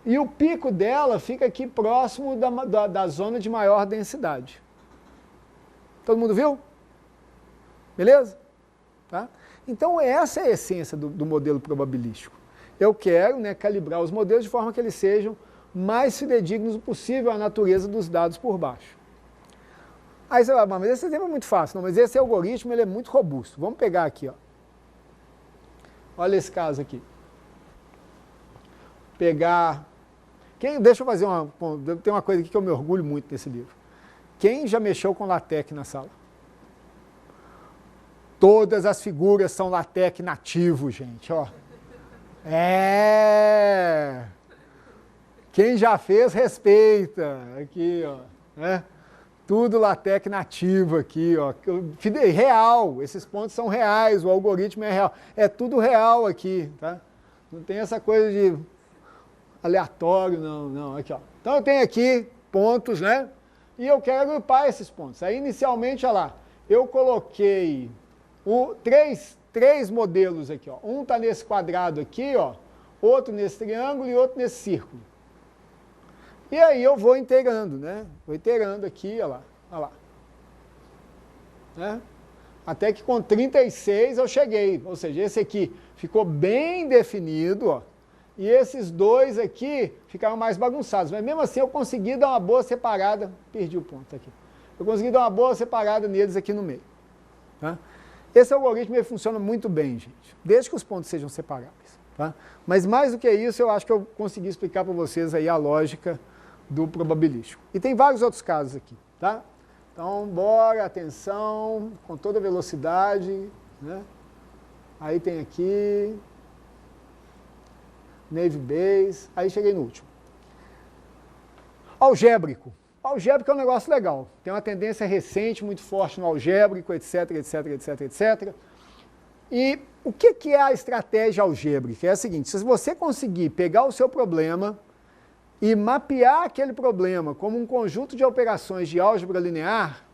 E o pico dela fica aqui próximo da zona de maior densidade. Todo mundo viu? Beleza? Tá? Então essa é a essência do modelo probabilístico. Eu quero, né, calibrar os modelos de forma que eles sejam mais fidedignos possível à natureza dos dados por baixo. Aí você vai, mas esse exemplo é muito fácil. Não, mas esse algoritmo ele é muito robusto. Vamos pegar aqui, ó. Olha esse caso aqui. Pegar... Deixa eu fazer tem uma coisa aqui que eu me orgulho muito nesse livro. Quem já mexeu com LaTeX na sala? Todas as figuras são LaTeX nativo, gente, ó. Quem já fez, respeita. Aqui, ó. Né? Tudo LaTeX nativo aqui, ó. Real, esses pontos são reais, o algoritmo é real. É tudo real aqui, tá? Não tem essa coisa de aleatório, não, aqui, ó. Então eu tenho aqui, pontos, né? E eu quero agrupar esses pontos. Aí, inicialmente, olha lá, eu coloquei três modelos aqui, ó. Um está nesse quadrado aqui, ó, outro nesse triângulo e outro nesse círculo. E aí eu vou integrando, né? Vou integrando aqui, olha lá. Né? Até que com 36 eu cheguei, ou seja, esse aqui ficou bem definido, ó, e esses dois aqui ficaram mais bagunçados, mas mesmo assim eu consegui dar uma boa separada, perdi o ponto aqui, eu consegui dar uma boa separada neles aqui no meio. Tá? Esse algoritmo ele funciona muito bem, gente, desde que os pontos sejam separáveis. Tá? Mas mais do que isso, eu acho que eu consegui explicar para vocês aí a lógica do probabilístico. E tem vários outros casos aqui, tá? Então, bora, atenção, com toda velocidade, né? Aí tem aqui, Navy Base, aí cheguei no último. Algébrico. Algébrico é um negócio legal, tem uma tendência recente muito forte no algébrico, etc, etc, etc, etc. E o que é a estratégia algébrica? É a seguinte, se você conseguir pegar o seu problema e mapear aquele problema como um conjunto de operações de álgebra linear,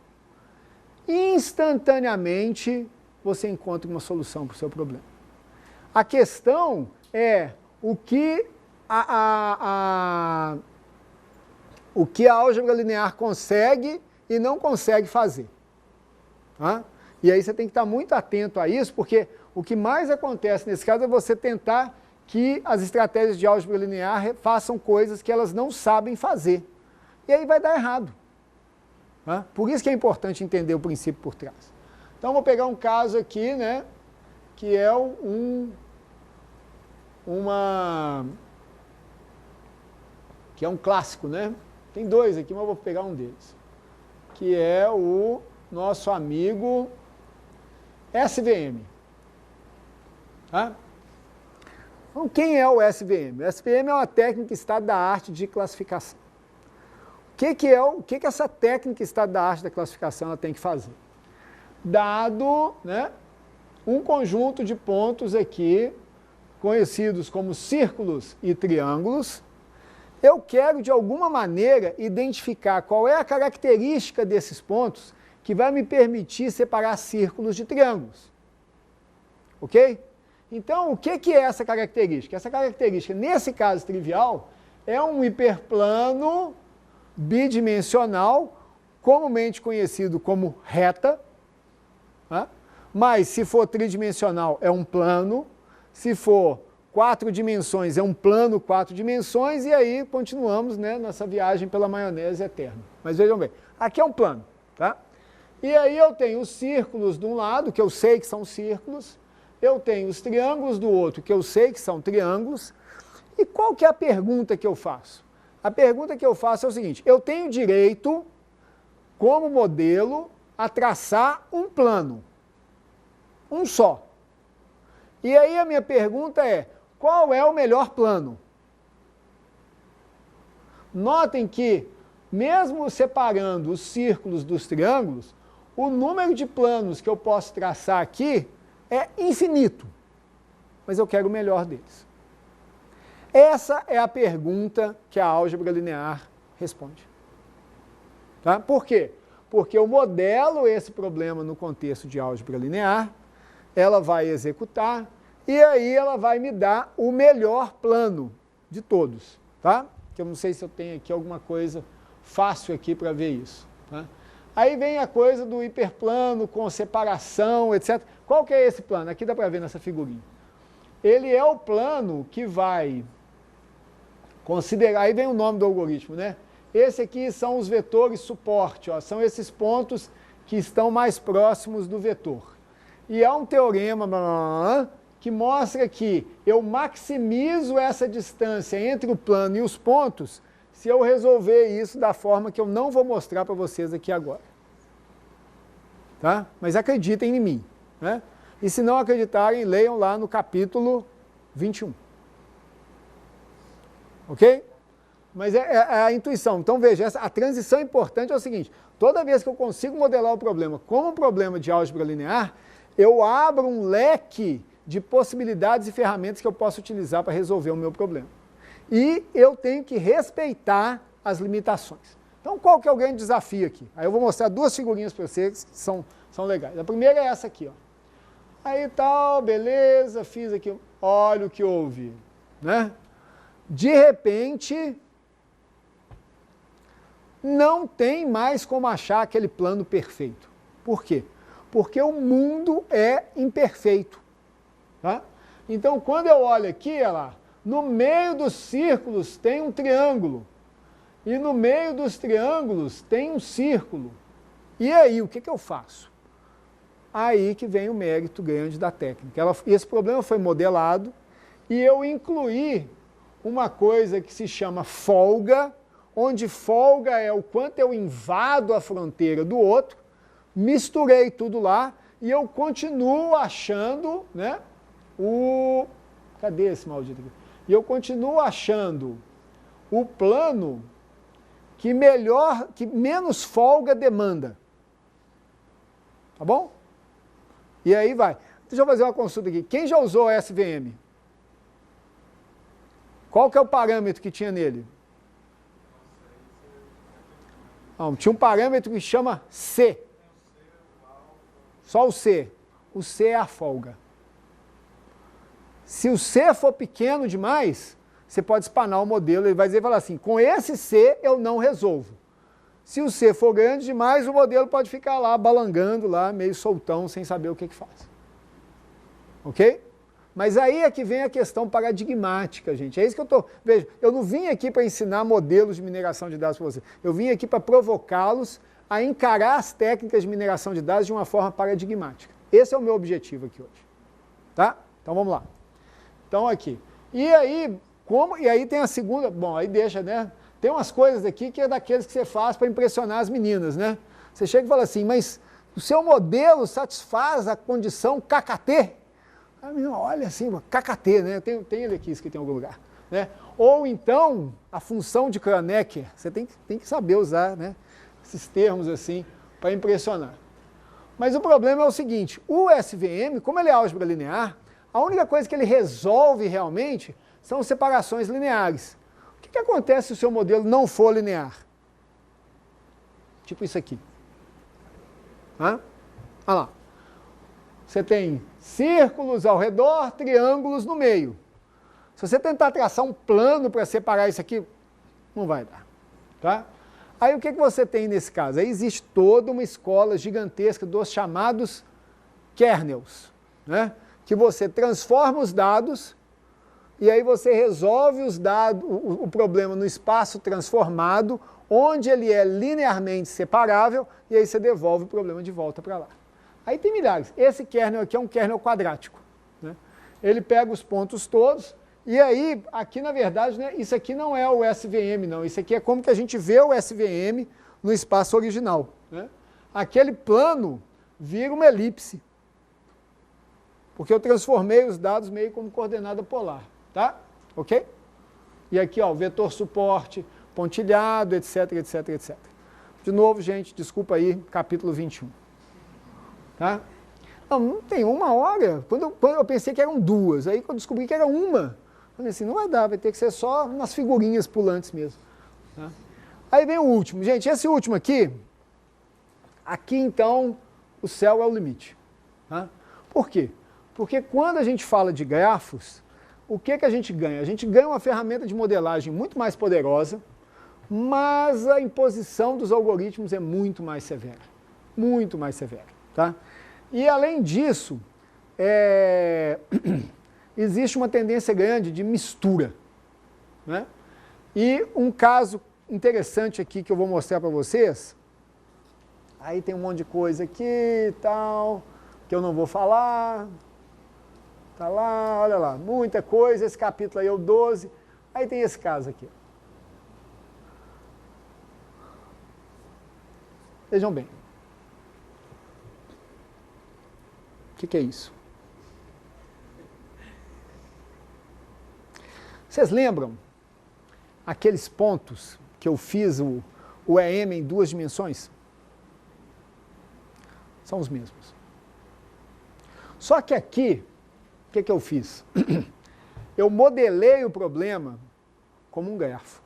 instantaneamente você encontra uma solução para o seu problema. A questão é o que a álgebra linear consegue e não consegue fazer. Tá? E aí você tem que estar muito atento a isso, porque o que mais acontece nesse caso é você tentar que as estratégias de álgebra linear façam coisas que elas não sabem fazer. E aí vai dar errado. Tá? Por isso que é importante entender o princípio por trás. Então, vou pegar um caso aqui, né, que é um clássico, né? Tem dois aqui, mas eu vou pegar um deles. Que é o nosso amigo SVM. Tá? Então, quem é o SVM? O SVM é uma técnica estado da arte de classificação. O que essa técnica estado da arte da classificação ela tem que fazer? Dado, né, um conjunto de pontos aqui, conhecidos como círculos e triângulos, eu quero, de alguma maneira, identificar qual é a característica desses pontos que vai me permitir separar círculos de triângulos. Ok? Então, o que é essa característica? Essa característica, nesse caso trivial, é um hiperplano bidimensional, comumente conhecido como reta, né? Mas se for tridimensional é um plano, se for 4 dimensões é um plano 4 dimensões, e aí continuamos, né, nessa viagem pela maionese eterna. Mas vejam bem, aqui é um plano, tá? E aí eu tenho os círculos de um lado, que eu sei que são círculos, eu tenho os triângulos do outro, que eu sei que são triângulos. E qual que é a pergunta que eu faço? A pergunta que eu faço é o seguinte, eu tenho direito, como modelo, a traçar um plano. Um só. E aí a minha pergunta é, qual é o melhor plano? Notem que, mesmo separando os círculos dos triângulos, o número de planos que eu posso traçar aqui é infinito, mas eu quero o melhor deles. Essa é a pergunta que a álgebra linear responde. Tá? Por quê? Porque eu modelo esse problema no contexto de álgebra linear, ela vai executar, e aí ela vai me dar o melhor plano de todos. Tá? Que eu não sei se eu tenho aqui alguma coisa fácil aqui para ver isso. Tá? Aí vem a coisa do hiperplano com separação, etc. Qual que é esse plano? Aqui dá para ver nessa figurinha. Ele é o plano que vai considerar, aí vem o nome do algoritmo, né? Esse aqui são os vetores suporte, ó, são esses pontos que estão mais próximos do vetor. E há um teorema que mostra que eu maximizo essa distância entre o plano e os pontos se eu resolver isso da forma que eu não vou mostrar para vocês aqui agora. Tá? Mas acreditem em mim. Né? E se não acreditarem, leiam lá no capítulo 21. Ok? Mas é a intuição. Então veja, a transição importante é o seguinte, toda vez que eu consigo modelar o problema como um problema de álgebra linear, eu abro um leque de possibilidades e ferramentas que eu posso utilizar para resolver o meu problema. E eu tenho que respeitar as limitações. Então, qual que é o grande desafio aqui? Aí eu vou mostrar duas figurinhas para vocês que são legais. A primeira é essa aqui, ó. Aí tal, beleza, fiz aqui, olha o que houve, né? De repente, não tem mais como achar aquele plano perfeito. Por quê? Porque o mundo é imperfeito, tá? Então, quando eu olho aqui, olha lá, no meio dos círculos tem um triângulo, e no meio dos triângulos tem um círculo. E aí, o que eu faço? Aí que vem o mérito grande da técnica. Esse problema foi modelado e eu incluí uma coisa que se chama folga, onde folga é o quanto eu invado a fronteira do outro, misturei tudo lá e eu continuo achando, né, cadê esse maldito aqui? E eu continuo achando o plano que menos folga demanda. Tá bom? E aí vai. Deixa eu fazer uma consulta aqui. Quem já usou a SVM? Qual que é o parâmetro que tinha nele? Não, tinha um parâmetro que chama C. Só o C. O C é a folga. Se o C for pequeno demais, você pode espanar o modelo, ele vai dizer, falar assim, com esse C eu não resolvo. Se o C for grande demais, o modelo pode ficar lá balangando, lá, meio soltão, sem saber o que faz. Ok? Mas aí é que vem a questão paradigmática, gente. É isso que eu estou... Veja, eu não vim aqui para ensinar modelos de mineração de dados para vocês. Eu vim aqui para provocá-los a encarar as técnicas de mineração de dados de uma forma paradigmática. Esse é o meu objetivo aqui hoje. Tá? Então vamos lá. Então aqui. E aí tem a segunda... Bom, aí deixa, né? Tem umas coisas aqui que é daqueles que você faz para impressionar as meninas, né? Você chega e fala assim, mas o seu modelo satisfaz a condição KKT? A menina olha assim, KKT, né? Tem ele aqui, escrito em algum lugar. Né? Ou então, a função de Kronecker. Você tem que saber usar, né, esses termos assim para impressionar. Mas o problema é o seguinte, o SVM, como ele é álgebra linear, a única coisa que ele resolve realmente são separações lineares. O que acontece se o seu modelo não for linear? Tipo isso aqui. Olha lá. Você tem círculos ao redor, triângulos no meio. Se você tentar traçar um plano para separar isso aqui, não vai dar. Tá? Aí o que você tem nesse caso? Aí existe toda uma escola gigantesca dos chamados kernels, né? Que você transforma os dados e aí você resolve o problema no espaço transformado, onde ele é linearmente separável, e aí você devolve o problema de volta para lá. Aí tem milhares. Esse kernel aqui é um kernel quadrático, né? Ele pega os pontos todos, e aí, aqui na verdade, né, isso aqui não é o SVM, não. Isso aqui é como que a gente vê o SVM no espaço original, né? Aquele plano vira uma elipse, porque eu transformei os dados meio como coordenada polar. Tá? Ok? E aqui, ó, vetor suporte, pontilhado, etc, etc, etc. De novo, gente, desculpa aí, capítulo 21. Tá? Não tem uma hora. Quando eu pensei que eram duas, aí quando eu descobri que era uma, eu falei assim, não vai dar, vai ter que ser só umas figurinhas pulantes mesmo. Tá? Aí vem o último. Gente, esse último aqui então, o céu é o limite. Tá? Por quê? Porque quando a gente fala de grafos, o que a gente ganha? A gente ganha uma ferramenta de modelagem muito mais poderosa, mas a imposição dos algoritmos é muito mais severa. Muito mais severa. Tá? E além disso, existe uma tendência grande de mistura. Né? E um caso interessante aqui que eu vou mostrar para vocês, aí tem um monte de coisa aqui e tal, que eu não vou falar. Tá lá, olha lá, muita coisa, esse capítulo aí é o 12, aí tem esse caso aqui. Vejam bem. O que é isso? Vocês lembram aqueles pontos que eu fiz o EM em 2 dimensões? São os mesmos. Só que aqui, o que eu fiz? Eu modelei o problema como um grafo.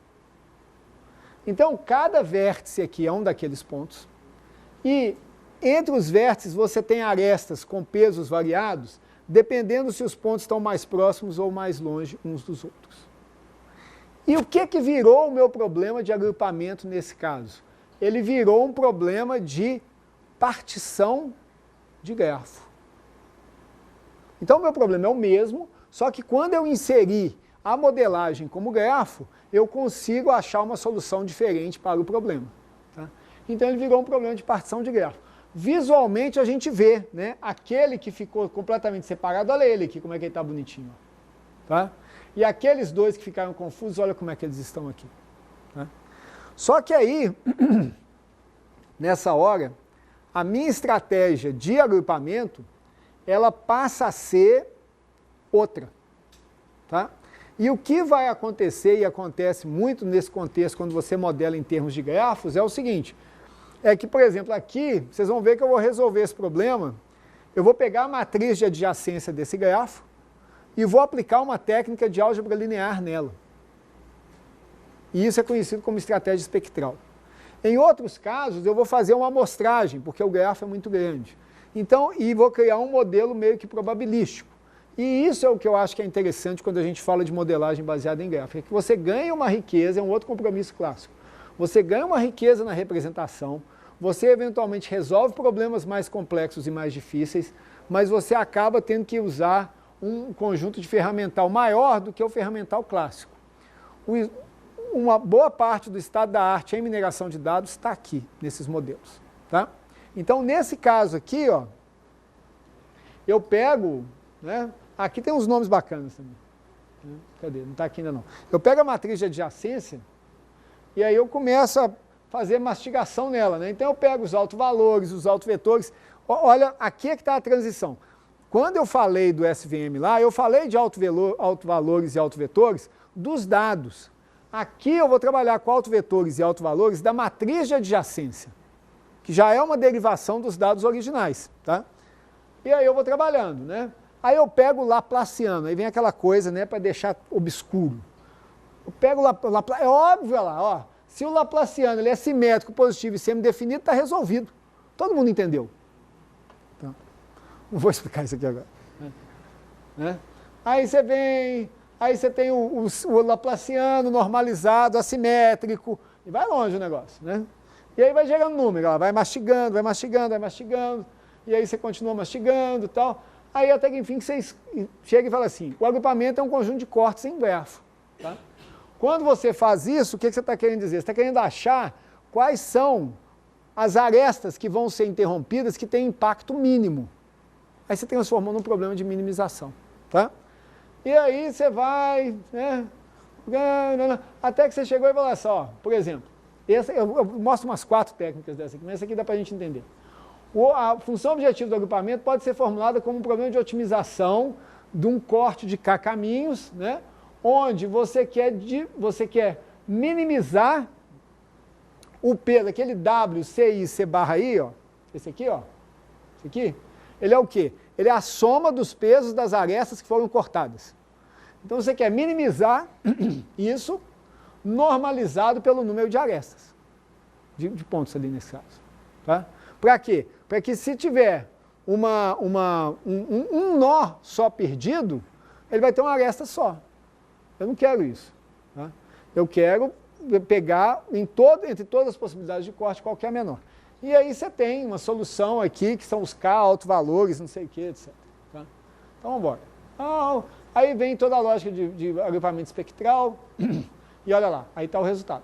Então, cada vértice aqui é um daqueles pontos. E entre os vértices você tem arestas com pesos variados, dependendo se os pontos estão mais próximos ou mais longe uns dos outros. E o que virou o meu problema de agrupamento nesse caso? Ele virou um problema de partição de grafo. Então, o meu problema é o mesmo, só que quando eu inseri a modelagem como grafo, eu consigo achar uma solução diferente para o problema. Tá? Então, ele virou um problema de partição de grafo. Visualmente, a gente vê, né, aquele que ficou completamente separado, olha ele aqui, como é que ele está bonitinho. Tá? E aqueles dois que ficaram confusos, olha como é que eles estão aqui. Tá? Só que aí, nessa hora, a minha estratégia de agrupamento, ela passa a ser outra. Tá? E o que vai acontecer, e acontece muito nesse contexto, quando você modela em termos de grafos, é o seguinte, é que, por exemplo, aqui, vocês vão ver que eu vou resolver esse problema, eu vou pegar a matriz de adjacência desse grafo e vou aplicar uma técnica de álgebra linear nela. E isso é conhecido como estratégia espectral. Em outros casos, eu vou fazer uma amostragem, porque o grafo é muito grande. Então, e vou criar um modelo meio que probabilístico. E isso é o que eu acho que é interessante quando a gente fala de modelagem baseada em gráfico, é que você ganha uma riqueza, é um outro compromisso clássico. Você ganha uma riqueza na representação, você eventualmente resolve problemas mais complexos e mais difíceis, mas você acaba tendo que usar um conjunto de ferramental maior do que o ferramental clássico. Uma boa parte do estado da arte em mineração de dados está aqui, nesses modelos. Tá? Então, nesse caso aqui, ó, eu pego, né, aqui tem uns nomes bacanas também. Cadê? Não está aqui ainda não. Eu pego a matriz de adjacência e aí eu começo a fazer mastigação nela. Né? Então, eu pego os autovalores, os autovetores. Olha, aqui é que está a transição. Quando eu falei do SVM lá, eu falei de autovalores e autovetores dos dados. Aqui eu vou trabalhar com autovetores e autovalores da matriz de adjacência, que já é uma derivação dos dados originais. Tá? E aí eu vou trabalhando. Né? Aí eu pego o Laplaciano, aí vem aquela coisa, né, para deixar obscuro. Eu pego o Laplaciano, é óbvio lá, ó, se o Laplaciano ele é simétrico, positivo e semidefinido, está resolvido. Todo mundo entendeu. Então, não vou explicar isso aqui agora. Né? Aí você vem, aí você tem o Laplaciano normalizado, assimétrico, e vai longe o negócio. Né? E aí vai gerando número, ó, vai mastigando, vai mastigando, vai mastigando, e aí você continua mastigando e tal. Aí até que enfim você chega e fala assim, o agrupamento é um conjunto de cortes em grafo. Tá? Quando você faz isso, o que você está querendo dizer? Você está querendo achar quais são as arestas que vão ser interrompidas que têm impacto mínimo. Aí você transformou num problema de minimização. Tá? E aí você vai, né, até que você chegou e falou assim, ó, por exemplo, eu mostro umas 4 técnicas dessa aqui, mas essa aqui dá para a gente entender. A função objetiva do agrupamento pode ser formulada como um problema de otimização de um corte de K caminhos, né, onde você quer minimizar o P daquele W, C, I, C barra I, ó, esse aqui, ele é o quê? Ele é a soma dos pesos das arestas que foram cortadas. Então você quer minimizar isso normalizado pelo número de arestas, de pontos ali nesse caso. Tá? Para quê? Para que se tiver um nó só perdido, ele vai ter uma aresta só. Eu não quero isso. Tá? Eu quero pegar entre todas as possibilidades de corte, qual que é a menor. E aí você tem uma solução aqui, que são os K, autovalores, não sei o que, etc. Tá? Então vamos embora. Aí vem toda a lógica de agrupamento espectral, e olha lá, aí está o resultado.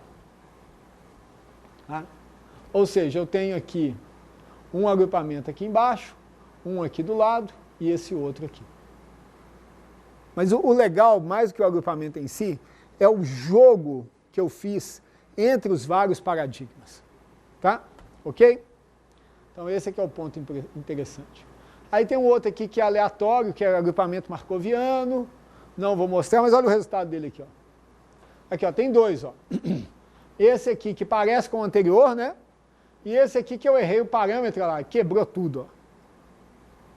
Tá? Ou seja, eu tenho aqui um agrupamento aqui embaixo, um aqui do lado e esse outro aqui. Mas o legal, mais do que o agrupamento em si, é o jogo que eu fiz entre os vários paradigmas. Tá? Ok? Então esse aqui é o ponto interessante. Aí tem um outro aqui que é aleatório, que é o agrupamento marcoviano. Não vou mostrar, mas olha o resultado dele aqui. Ó. Aqui, ó, tem 2. Ó. Esse aqui que parece com o anterior, né? E esse aqui que eu errei o parâmetro lá, quebrou tudo. Ó.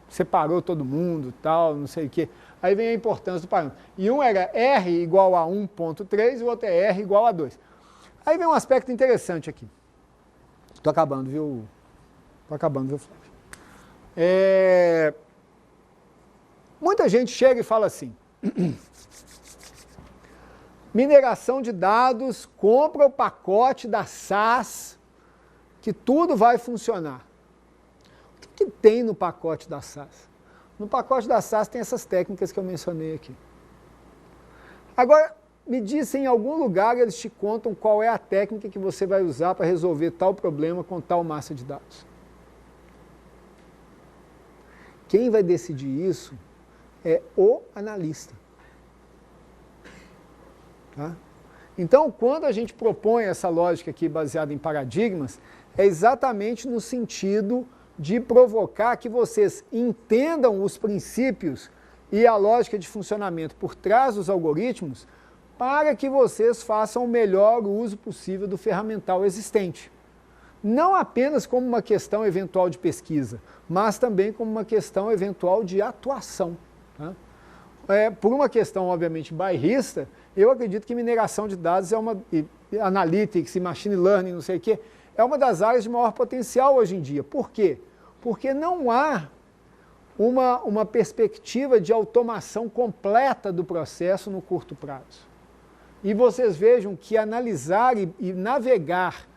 Separou todo mundo, tal, não sei o quê. Aí vem a importância do parâmetro. E um era R igual a 1.3 e o outro é R igual a 2. Aí vem um aspecto interessante aqui. Estou acabando, viu? Flávio? Muita gente chega e fala assim, mineração de dados, compra o pacote da SAS, que tudo vai funcionar. O que tem no pacote da SAS? No pacote da SAS tem essas técnicas que eu mencionei aqui. Agora, me diz se em algum lugar eles te contam qual é a técnica que você vai usar para resolver tal problema com tal massa de dados. Quem vai decidir isso é o analista. Tá? Então, quando a gente propõe essa lógica aqui baseada em paradigmas, é exatamente no sentido de provocar que vocês entendam os princípios e a lógica de funcionamento por trás dos algoritmos para que vocês façam o melhor uso possível do ferramental existente. Não apenas como uma questão eventual de pesquisa, mas também como uma questão eventual de atuação. Tá? Por uma questão, obviamente, bairrista, eu acredito que mineração de dados é analytics e machine learning, não sei o quê, é uma das áreas de maior potencial hoje em dia. Por quê? Porque não há uma perspectiva de automação completa do processo no curto prazo. E vocês vejam que analisar e navegar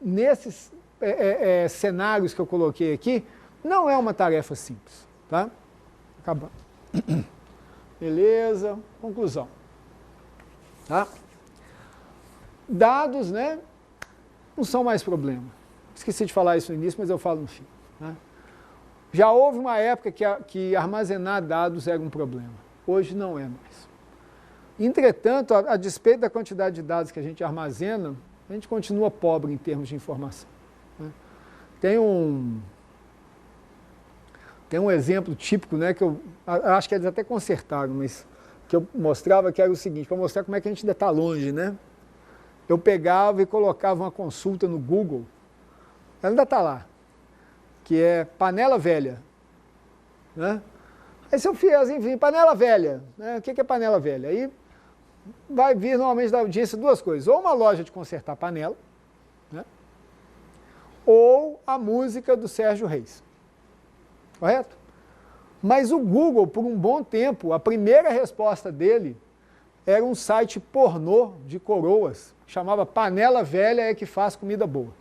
nesses cenários que eu coloquei aqui não é uma tarefa simples. Tá? Acabando. Beleza, conclusão. Tá? Dados, né, não são mais problema. Esqueci de falar isso no início, mas eu falo no fim. Tá? Já houve uma época que armazenar dados era um problema. Hoje não é mais. Entretanto, a despeito da quantidade de dados que a gente armazena, a gente continua pobre em termos de informação. Né? Tem um exemplo típico, né, que eu acho que eles até consertaram, mas que eu mostrava que era o seguinte, para mostrar como é que a gente ainda está longe, né? Eu pegava e colocava uma consulta no Google, ela ainda está lá, que é panela velha. Né? Aí se eu fizer assim, panela velha, né? O que é panela velha? Aí vai vir normalmente da audiência duas coisas, ou uma loja de consertar panela, né? Ou a música do Sérgio Reis. Correto? Mas o Google, por um bom tempo, a primeira resposta dele era um site pornô de coroas, chamava Panela Velha é que faz comida boa.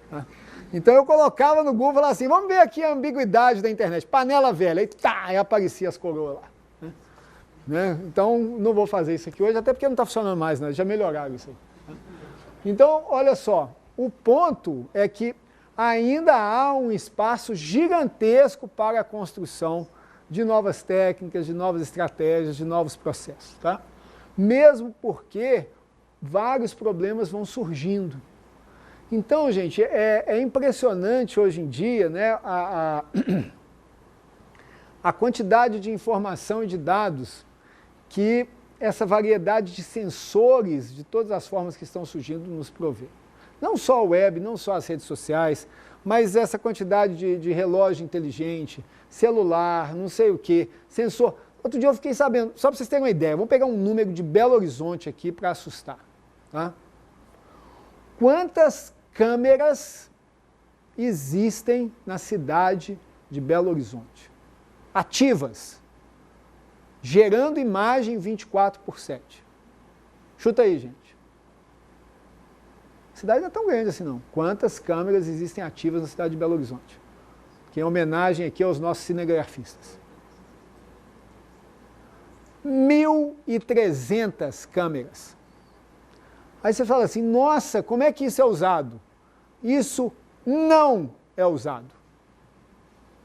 Tá? Então eu colocava no Google e falava assim, vamos ver aqui a ambiguidade da internet, panela velha, aí aparecia as coroas lá. Né? Então não vou fazer isso aqui hoje, até porque não está funcionando mais, né? Já melhoraram isso aí. Tá? Então, olha só, o ponto é que ainda há um espaço gigantesco para a construção de novas técnicas, de novas estratégias, de novos processos. Tá? Mesmo porque vários problemas vão surgindo. Então, gente, é impressionante hoje em dia, né, a quantidade de informação e de dados que essa variedade de sensores, de todas as formas que estão surgindo, nos provê. Não só a web, não só as redes sociais, mas essa quantidade de relógio inteligente, celular, não sei o quê, sensor. Outro dia eu fiquei sabendo, só para vocês terem uma ideia, vou pegar um número de Belo Horizonte aqui para assustar. Tá? Quantas câmeras existem na cidade de Belo Horizonte? Ativas, gerando imagem 24/7. Chuta aí, gente. A cidade não é tão grande assim não. Quantas câmeras existem ativas na cidade de Belo Horizonte? Que é homenagem aqui aos nossos cinegrafistas. 1.300 câmeras. Aí você fala assim, nossa, como é que isso é usado? Isso não é usado.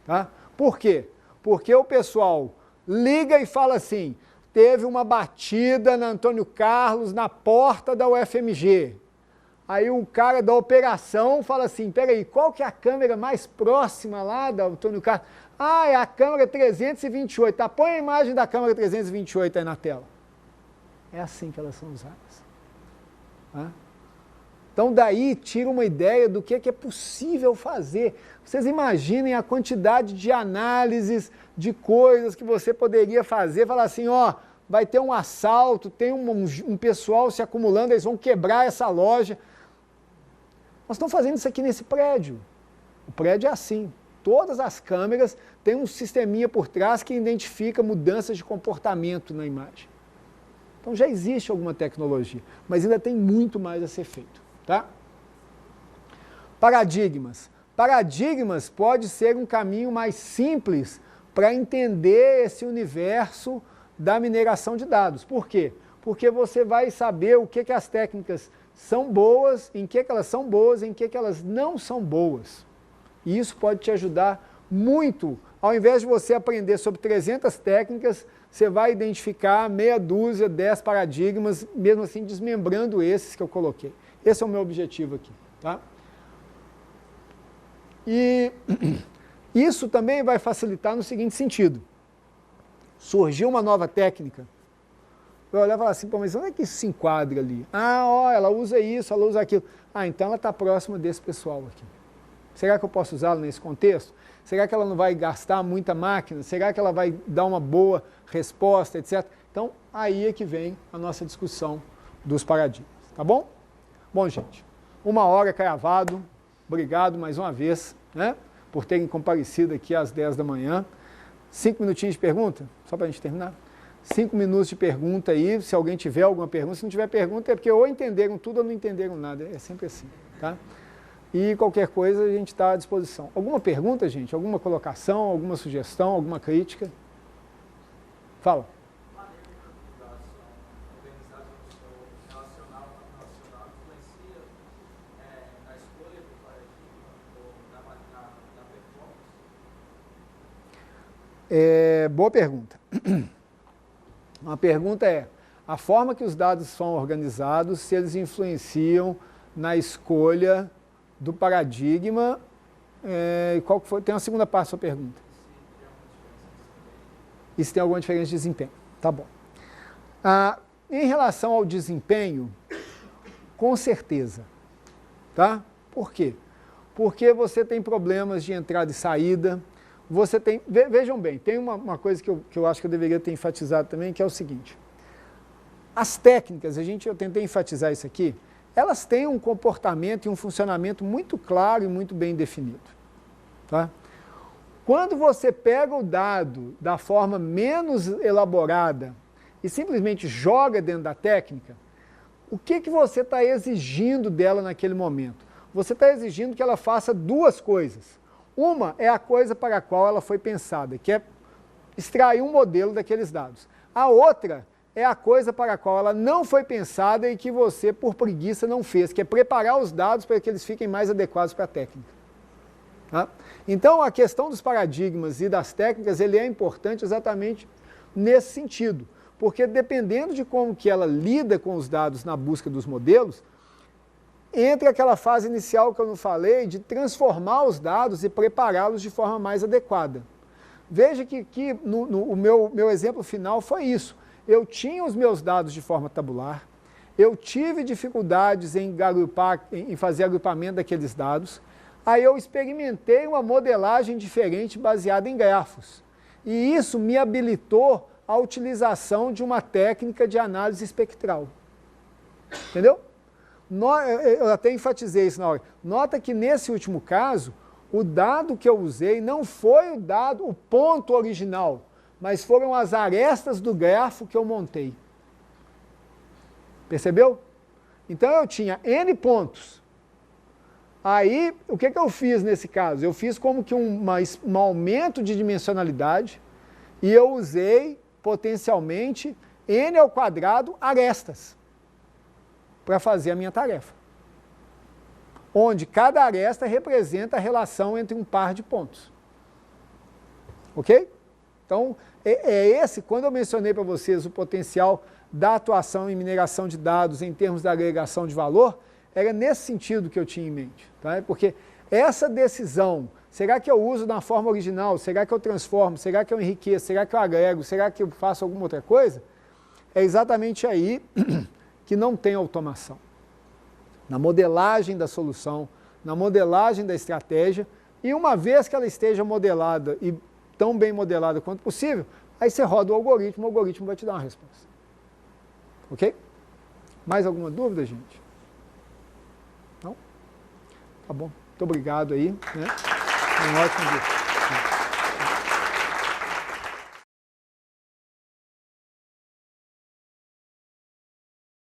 Tá? Por quê? Porque o pessoal liga e fala assim, teve uma batida na Antônio Carlos na porta da UFMG. Aí o cara da operação fala assim, peraí, qual que é a câmera mais próxima lá da Antônio Carlos? Ah, é a câmera 328. Tá, põe a imagem da câmera 328 aí na tela. É assim que elas são usadas. Tá? Então daí tira uma ideia do que é possível fazer. Vocês imaginem a quantidade de análises, de coisas que você poderia fazer, falar assim, ó, vai ter um assalto, tem um pessoal se acumulando, eles vão quebrar essa loja. Nós estamos fazendo isso aqui nesse prédio. O prédio é assim. Todas as câmeras têm um sisteminha por trás que identifica mudanças de comportamento na imagem. Então já existe alguma tecnologia, mas ainda tem muito mais a ser feito. Tá? Paradigmas. Paradigmas pode ser um caminho mais simples para entender esse universo da mineração de dados. Por quê? Porque você vai saber o que as técnicas são boas, em que elas são boas, em que elas não são boas. E isso pode te ajudar muito. Ao invés de você aprender sobre 300 técnicas, você vai identificar meia dúzia, 10 paradigmas, mesmo assim desmembrando esses que eu coloquei. Esse é o meu objetivo aqui. Tá? E isso também vai facilitar no seguinte sentido. Surgiu uma nova técnica, eu olhar e falar assim, pô, mas onde é que isso se enquadra ali? Ah, ó, ela usa isso, ela usa aquilo. Ah, então ela está próxima desse pessoal aqui. Será que eu posso usá-la nesse contexto? Será que ela não vai gastar muita máquina? Será que ela vai dar uma boa resposta, etc? Então, aí é que vem a nossa discussão dos paradigmas, tá bom? Bom, gente, 1 hora cravado. Obrigado mais uma vez, né, por terem comparecido aqui às 10 da manhã. 5 minutinhos de pergunta, só para a gente terminar. 5 minutos de pergunta aí, se alguém tiver alguma pergunta. Se não tiver pergunta é porque ou entenderam tudo ou não entenderam nada. É sempre assim, tá? E qualquer coisa a gente está à disposição. Alguma pergunta, gente? Alguma colocação, alguma sugestão, alguma crítica? Fala. Boa pergunta. Uma pergunta é, a forma que os dados são organizados, se eles influenciam na escolha do paradigma, qual que foi? Tem uma segunda parte da sua pergunta. E se tem alguma diferença de desempenho. Tá bom. Em relação ao desempenho, com certeza. Tá? Por quê? Porque você tem problemas de entrada e saída. Você tem, vejam bem, tem uma coisa que eu acho que eu deveria ter enfatizado também, que é o seguinte. As técnicas, eu tentei enfatizar isso aqui, elas têm um comportamento e um funcionamento muito claro e muito bem definido. Tá? Quando você pega o dado da forma menos elaborada e simplesmente joga dentro da técnica, o que você está exigindo dela naquele momento? Você está exigindo que ela faça duas coisas. Uma é a coisa para a qual ela foi pensada, que é extrair um modelo daqueles dados. A outra é a coisa para a qual ela não foi pensada e que você, por preguiça, não fez, que é preparar os dados para que eles fiquem mais adequados para a técnica. Tá? Então, a questão dos paradigmas e das técnicas, ele é importante exatamente nesse sentido, porque dependendo de como que ela lida com os dados na busca dos modelos, entra aquela fase inicial que eu não falei, de transformar os dados e prepará-los de forma mais adequada. Veja que o meu exemplo final foi isso. Eu tinha os meus dados de forma tabular, eu tive dificuldades em fazer agrupamento daqueles dados, aí eu experimentei uma modelagem diferente baseada em grafos. E isso me habilitou a utilização de uma técnica de análise espectral. Entendeu? Eu até enfatizei isso na hora. Nota que nesse último caso, o dado que eu usei não foi o ponto original, mas foram as arestas do grafo que eu montei. Percebeu? Então eu tinha N pontos. Aí, o que eu fiz nesse caso? Eu fiz como que um aumento de dimensionalidade e eu usei potencialmente N ao quadrado arestas para fazer a minha tarefa. Onde cada aresta representa a relação entre um par de pontos. Ok? Então, quando eu mencionei para vocês o potencial da atuação em mineração de dados em termos da agregação de valor, era nesse sentido que eu tinha em mente. Tá? Porque essa decisão, será que eu uso na forma original, será que eu transformo, será que eu enriqueço, será que eu agrego, será que eu faço alguma outra coisa? É exatamente aí que não tem automação. Na modelagem da solução, na modelagem da estratégia, e uma vez que ela esteja modelada e tão bem modelada quanto possível, Aí você roda o algoritmo vai te dar uma resposta. Ok? Mais alguma dúvida, gente? Não? Tá bom. Muito obrigado aí. Né? Um ótimo dia.